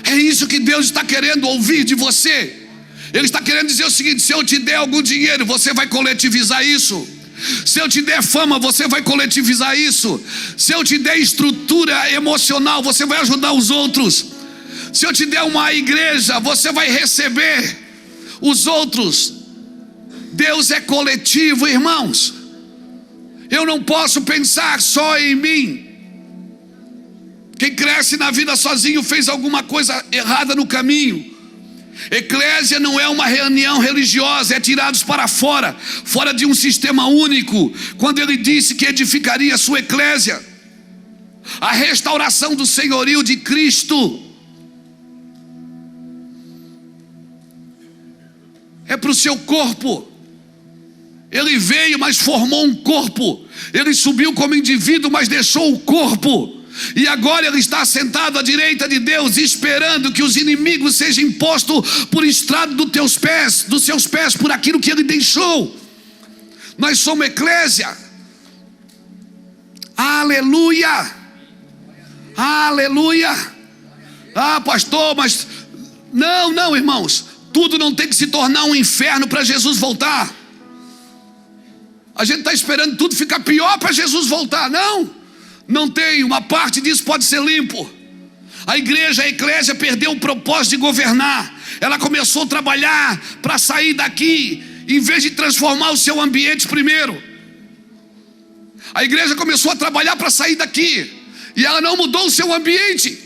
A: É isso que Deus está querendo ouvir de você. Ele está querendo dizer o seguinte: se eu te der algum dinheiro, você vai coletivizar isso. Se eu te der fama, você vai coletivizar isso. Se eu te der estrutura emocional, você vai ajudar os outros. Se eu te der uma igreja, você vai receber os outros. Deus é coletivo, irmãos. Eu não posso pensar só em mim. Quem cresce na vida sozinho fez alguma coisa errada no caminho. Eclésia não é uma reunião religiosa, é tirados para fora, fora de um sistema único. Quando ele disse que edificaria a sua eclésia, a restauração do senhorio de Cristo é para o seu corpo. Ele veio, mas formou um corpo. Ele subiu como indivíduo, mas deixou o corpo. E agora ele está sentado à direita de Deus, esperando que os inimigos sejam impostos por estrado dos seus pés, por aquilo que ele deixou. Nós somos eclésia. Aleluia. Aleluia. Ah, pastor, mas não, irmãos, tudo não tem que se tornar um inferno para Jesus voltar. A gente está esperando tudo ficar pior para Jesus voltar. Não tem, uma parte disso pode ser limpo. A igreja, a eclésia perdeu o propósito de governar. Ela começou a trabalhar para sair daqui, em vez de transformar o seu ambiente primeiro. A igreja começou a trabalhar para sair daqui, e ela não mudou o seu ambiente.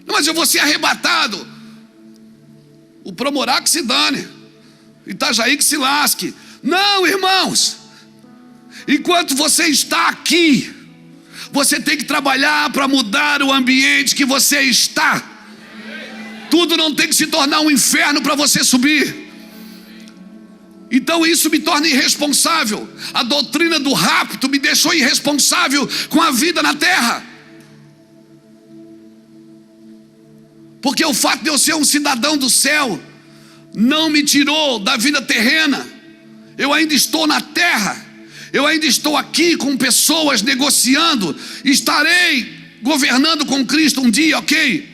A: Mas eu vou ser arrebatado. O Promorá que se dane, Itajaí que se lasque. Não, irmãos. Enquanto você está aqui, você tem que trabalhar para mudar o ambiente que você está. Tudo não tem que se tornar um inferno para você subir. Então isso me torna irresponsável. A doutrina do rapto me deixou irresponsável com a vida na terra. Porque o fato de eu ser um cidadão do céu não me tirou da vida terrena. Eu ainda estou na terra. Eu ainda estou aqui com pessoas negociando. Estarei governando com Cristo um dia, ok?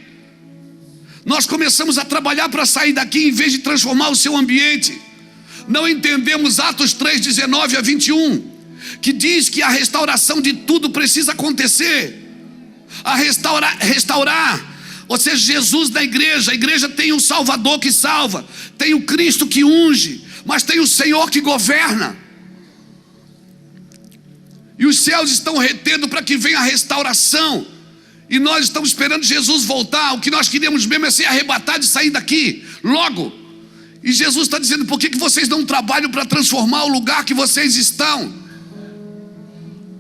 A: Nós começamos a trabalhar para sair daqui em vez de transformar o seu ambiente. Não entendemos Atos 3, 19-21, que diz que a restauração de tudo precisa acontecer. A restaurar, ou seja, Jesus na igreja. A igreja tem um Salvador que salva, tem o Cristo que unge, mas tem o Senhor que governa. E os céus estão retendo para que venha a restauração. E nós estamos esperando Jesus voltar. O que nós queremos mesmo é ser arrebatados e sair daqui logo. E Jesus está dizendo: por que vocês não trabalham para transformar o lugar que vocês estão?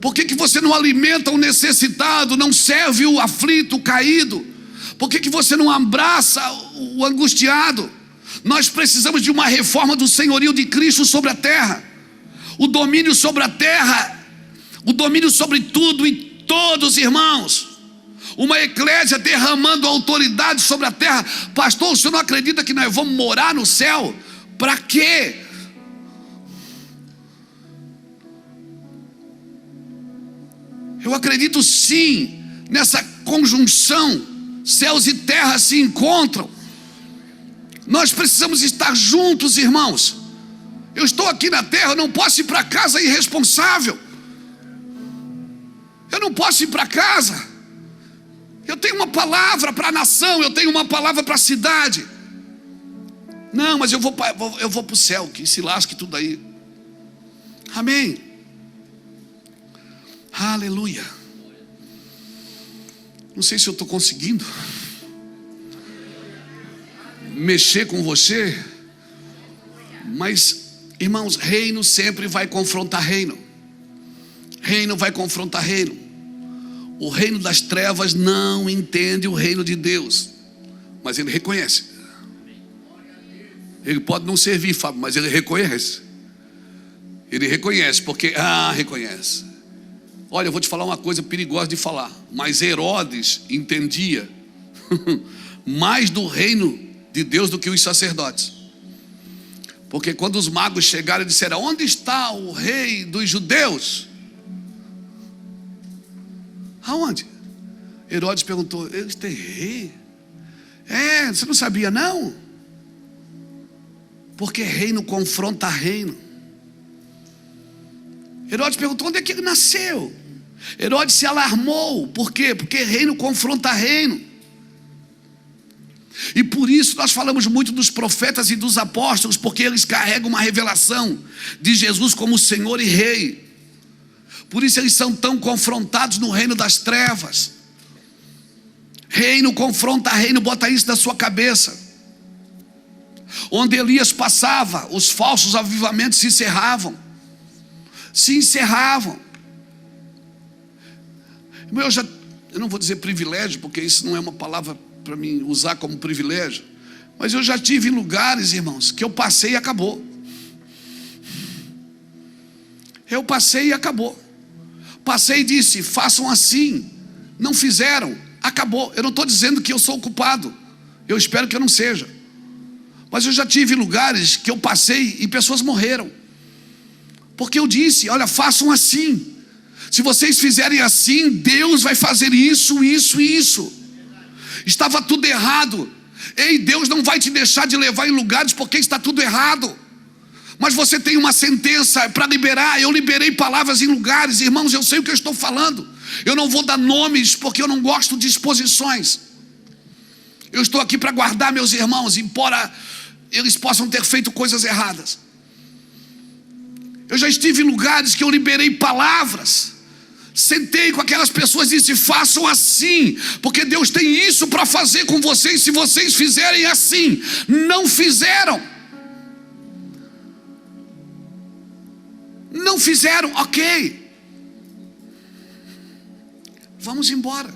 A: Por que você não alimenta o necessitado, não serve o aflito, o caído? Por que você não abraça o angustiado? Nós precisamos de uma reforma do senhorio de Cristo sobre a terra. O domínio sobre a terra, o domínio sobre tudo e todos, irmãos. Uma eclésia derramando autoridade sobre a terra. Pastor, o senhor não acredita que nós vamos morar no céu? Para quê? Eu acredito sim nessa conjunção. Céus e terra se encontram. Nós precisamos estar juntos, irmãos. Eu estou aqui na terra, eu não posso ir para casa irresponsável. Eu não posso ir para casa. Eu tenho uma palavra para a nação, eu tenho uma palavra para a cidade. Não, mas eu vou para o céu, que se lasque tudo aí. Amém. Aleluia. Não sei se eu estou conseguindo mexer com você, mas, irmãos, reino sempre vai confrontar reino. Reino vai confrontar reino. O reino das trevas não entende o reino de Deus, mas ele reconhece. Ele pode não servir, Fábio, mas ele reconhece. Ele reconhece, porque, reconhece. Olha, eu vou te falar uma coisa perigosa de falar, mas Herodes entendia mais do reino de Deus do que os sacerdotes. Porque quando os magos chegaram e disseram: onde está o rei dos judeus? Aonde? Herodes perguntou: eles têm rei? Você não sabia não? Porque reino confronta reino. Herodes perguntou: onde é que ele nasceu? Herodes se alarmou. Por quê? Porque reino confronta reino. E por isso nós falamos muito dos profetas e dos apóstolos, porque eles carregam uma revelação de Jesus como Senhor e Rei. Por isso eles são tão confrontados no reino das trevas. Reino confronta reino, bota isso na sua cabeça. Onde Elias passava, os falsos avivamentos se encerravam. Eu não vou dizer privilégio, porque isso não é uma palavra para mim usar como privilégio, mas eu já tive em lugares, irmãos, que eu passei e acabou. Passei e disse: façam assim. Não fizeram, acabou. Eu não estou dizendo que eu sou o culpado, eu espero que eu não seja, mas eu já tive lugares que eu passei e pessoas morreram, porque eu disse: olha, façam assim. Se vocês fizerem assim, Deus vai fazer isso, isso e isso. Estava tudo errado. Ei, Deus não vai te deixar de levar em lugares porque está tudo errado. Mas você tem uma sentença para liberar. Eu liberei palavras em lugares, irmãos, eu sei o que eu estou falando. Eu não vou dar nomes porque eu não gosto de exposições. Eu estou aqui para guardar meus irmãos, embora eles possam ter feito coisas erradas. Eu já estive em lugares que eu liberei palavras, sentei com aquelas pessoas e disse: façam assim, porque Deus tem isso para fazer com vocês, se vocês fizerem assim. Não fizeram, ok, vamos embora.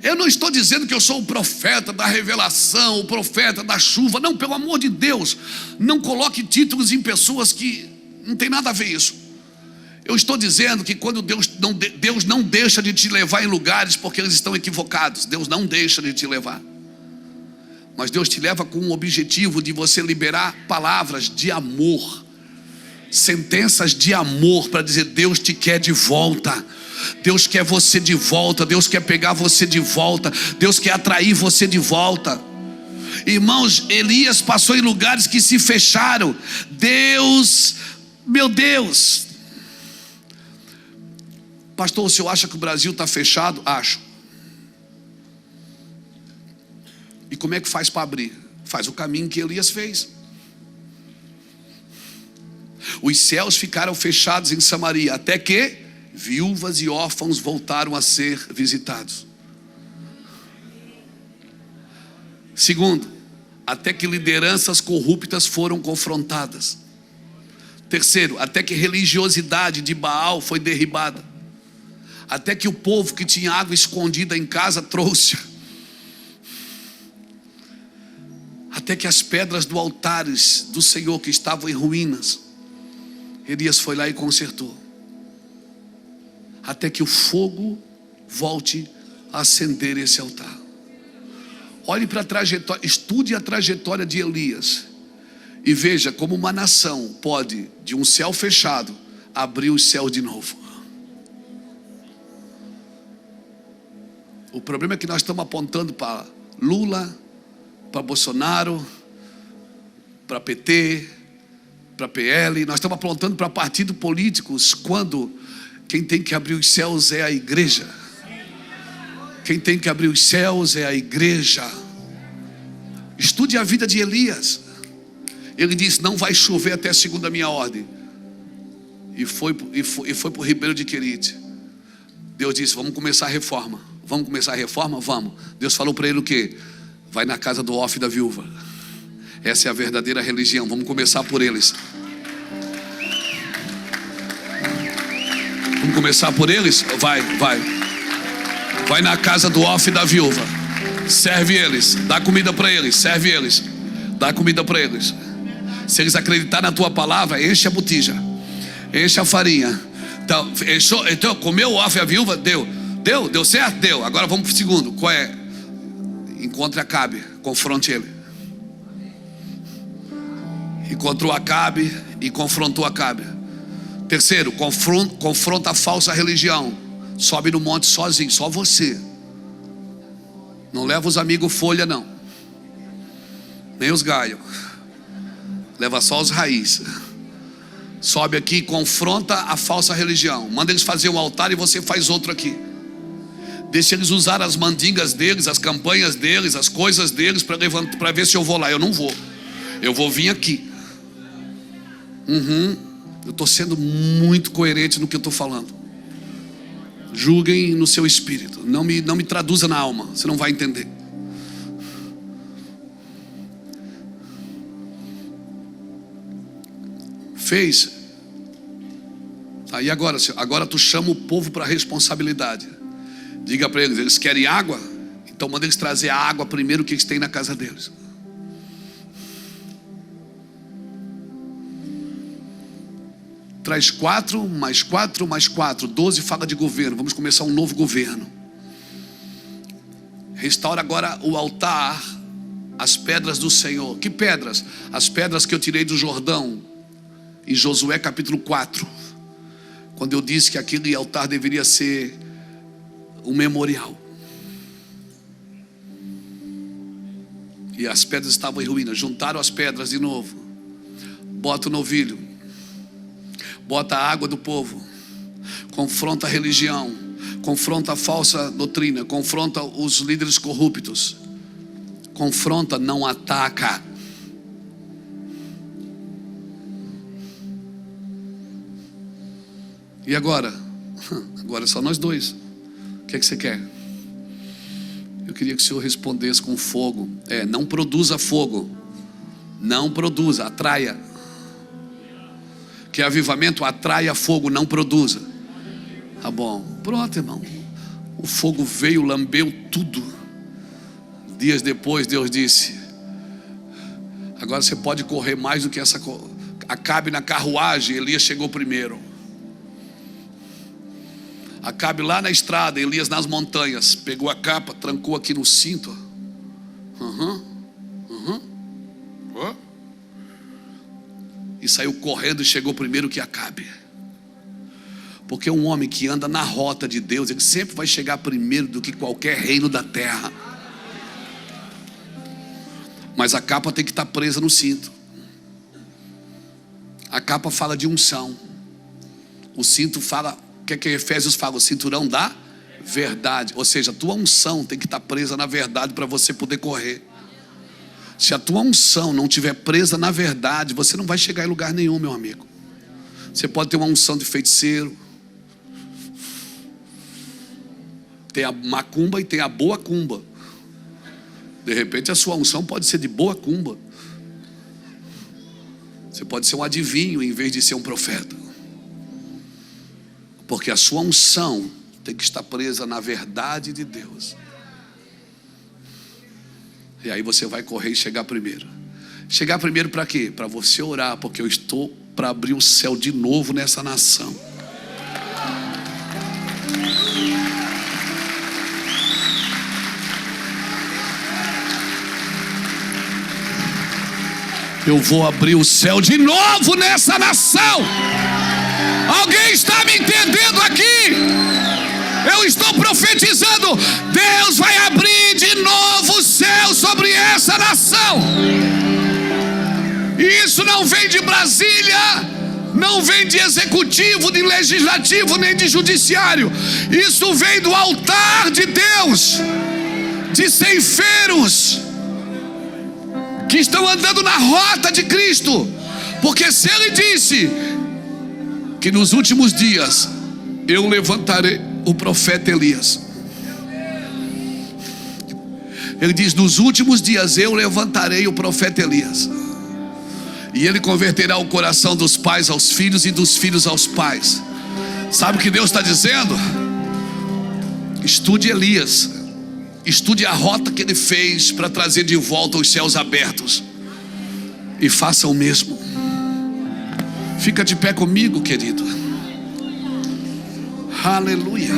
A: Eu não estou dizendo que eu sou o profeta da revelação, o profeta da chuva. Não, pelo amor de Deus, não coloque títulos em pessoas que não tem nada a ver isso. Eu estou dizendo que quando Deus não deixa de te levar em lugares porque eles estão equivocados. Deus não deixa de te levar, mas Deus te leva com o objetivo de você liberar palavras de amor, sentenças de amor, para dizer: Deus te quer de volta, Deus quer você de volta, Deus quer pegar você de volta, Deus quer atrair você de volta. Irmãos, Elias passou em lugares que se fecharam. Deus, meu Deus. Pastor, o senhor acha que o Brasil está fechado? Acho. E como é que faz para abrir? Faz o caminho que Elias fez. Os céus ficaram fechados em Samaria, até que viúvas e órfãos voltaram a ser visitados. Segundo, até que lideranças corruptas foram confrontadas. Terceiro, até que religiosidade de Baal foi derribada. Até que o povo que tinha água escondida em casa trouxe. Até que as pedras do altares do Senhor que estavam em ruínas, Elias foi lá e consertou. Até que o fogo volte a acender esse altar. Olhe para a trajetória, estude a trajetória de Elias e veja como uma nação pode, de um céu fechado, abrir os céus de novo. O problema é que nós estamos apontando para Lula, para Bolsonaro, para PT, para PL. Nós estamos apontando para partidos políticos, quando quem tem que abrir os céus é a igreja. Quem tem que abrir os céus é a igreja. Estude a vida de Elias. Ele disse: não vai chover até segundo a minha ordem. E foi para o Ribeiro de Querite. Deus disse: vamos começar a reforma. Vamos começar a reforma? Vamos. Deus falou para ele o quê? Vai na casa do órfão e da viúva. Essa é a verdadeira religião. Vamos começar por eles. Vamos começar por eles? Vai na casa do órfão e da viúva. Serve eles. Dá comida para eles. Serve eles. Dá comida para eles. Se eles acreditarem na tua palavra, enche a botija, enche a farinha. Então comeu o órfão e a viúva, deu certo? Deu. Agora vamos para o segundo. Qual é? Encontre Acabe, confronte ele. Encontrou Acabe e confrontou Acabe. Terceiro, confronta a falsa religião. Sobe no monte sozinho, só você. Não leva os amigos folha não, nem os galhos. Leva só os raízes. Sobe aqui e confronta a falsa religião. Manda eles fazer um altar e você faz outro aqui. Deixa eles usar as mandingas deles, as campanhas deles, as coisas deles para ver se eu vou lá. Eu não vou. Eu vou vir aqui. Eu estou sendo muito coerente no que eu estou falando. Julguem no seu espírito. Não me traduza na alma. Você não vai entender. Fez. Aí agora tu chama o povo para a responsabilidade. Diga para eles, eles querem água? Então manda eles trazer a água primeiro que eles têm na casa deles. Traz 4 mais 4 mais 4, 12 fala de governo. Vamos começar um novo governo. Restaura agora o altar, as pedras do Senhor. Que pedras? As pedras que eu tirei do Jordão, em Josué capítulo 4, quando eu disse que aquele altar deveria ser um memorial. E as pedras estavam em ruína. Juntaram as pedras de novo. Bota o novilho, bota a água do povo, confronta a religião, confronta a falsa doutrina, confronta os líderes corruptos. Confronta, não ataca. E agora? Agora é só nós dois. O que é que você quer? Eu queria que o Senhor respondesse com fogo. Não produza fogo. Não produza, atraia. Que avivamento atraia fogo, não produza. Tá bom, pronto, irmão. O fogo veio, lambeu tudo. Dias depois Deus disse: agora você pode correr mais do que essa. Acabe na carruagem, Elias chegou primeiro. Acabe lá na estrada, Elias nas montanhas. Pegou a capa, trancou aqui no cinto. E saiu correndo e chegou primeiro que Acabe. Porque um homem que anda na rota de Deus, ele sempre vai chegar primeiro do que qualquer reino da terra. Mas a capa tem que estar presa no cinto. A capa fala de unção. O cinto fala, o que é que Efésios fala? O cinturão da verdade. Ou seja, a tua unção tem que estar presa na verdade para você poder correr. Se a tua unção não estiver presa na verdade, você não vai chegar em lugar nenhum, meu amigo. Você pode ter uma unção de feiticeiro, tem a macumba e tem a boa cumba. De repente a sua unção pode ser de boa cumba. Você pode ser um adivinho em vez de ser um profeta. Porque a sua unção tem que estar presa na verdade de Deus. E aí você vai correr e chegar primeiro. Chegar primeiro para quê? Para você orar, porque eu estou para abrir o céu de novo nessa nação. Eu vou abrir o céu de novo nessa nação. Alguém está me entendendo aqui? Eu estou profetizando. Deus vai abrir de novo o céu sobre essa nação. E isso não vem de Brasília, não vem de executivo, de legislativo, nem de judiciário. Isso vem do altar de Deus, de ceifeiros que estão andando na rota de Cristo. Porque se Ele disse que nos últimos dias eu levantarei o profeta Elias, Ele diz: nos últimos dias eu levantarei o profeta Elias, e ele converterá o coração dos pais aos filhos e dos filhos aos pais. Sabe o que Deus está dizendo? Estude Elias, estude a rota que ele fez para trazer de volta os céus abertos. e faça o mesmo. Fica de pé comigo, querido. Aleluia.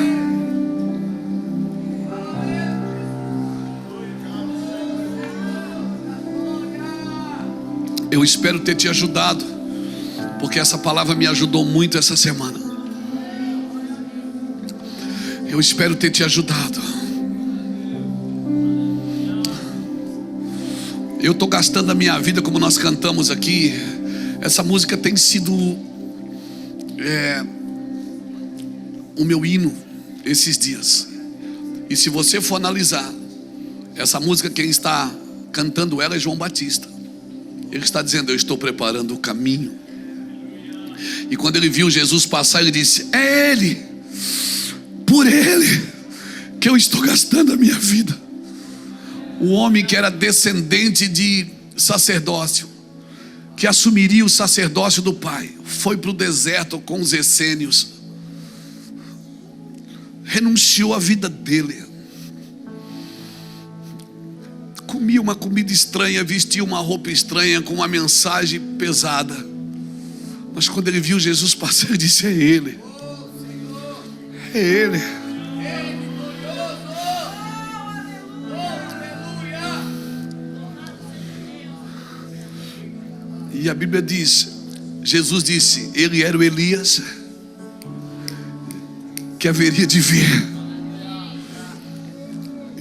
A: Eu espero ter te ajudado, porque essa palavra me ajudou muito essa semana. Eu espero ter te ajudado. Eu estou gastando a minha vida, como nós cantamos aqui. Essa música tem sido o meu hino esses dias. E se você for analisar essa música, quem está cantando ela é João Batista. Ele está dizendo: eu estou preparando o caminho. E quando ele viu Jesus passar, ele disse: é Ele, por Ele que eu estou gastando a minha vida. O homem que era descendente de sacerdócio, que assumiria o sacerdócio do pai, foi para o deserto com os essênios, renunciou à vida dele, comia uma comida estranha, vestia uma roupa estranha, com uma mensagem pesada. Mas quando ele viu Jesus passar, ele disse: é Ele, é Ele. E a Bíblia diz, Jesus disse, ele era o Elias que haveria de vir.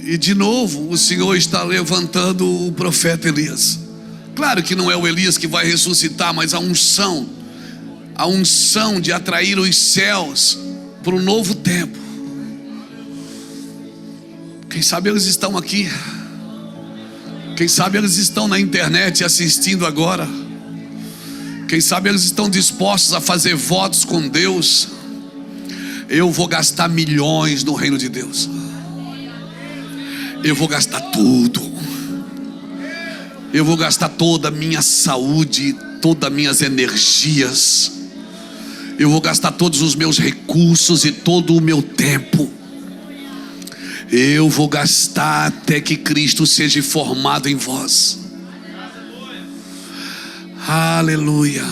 A: E de novo o Senhor está levantando o profeta Elias. Claro que não é o Elias que vai ressuscitar, mas a unção de atrair os céus para um novo tempo. Quem sabe eles estão aqui, quem sabe eles estão na internet assistindo agora. Quem sabe eles estão dispostos a fazer votos com Deus. Eu vou gastar milhões no reino de Deus. Eu vou gastar tudo. Eu vou gastar toda a minha saúde, todas as minhas energias. Eu vou gastar todos os meus recursos e todo o meu tempo. Eu vou gastar até que Cristo seja formado em vós. Aleluia.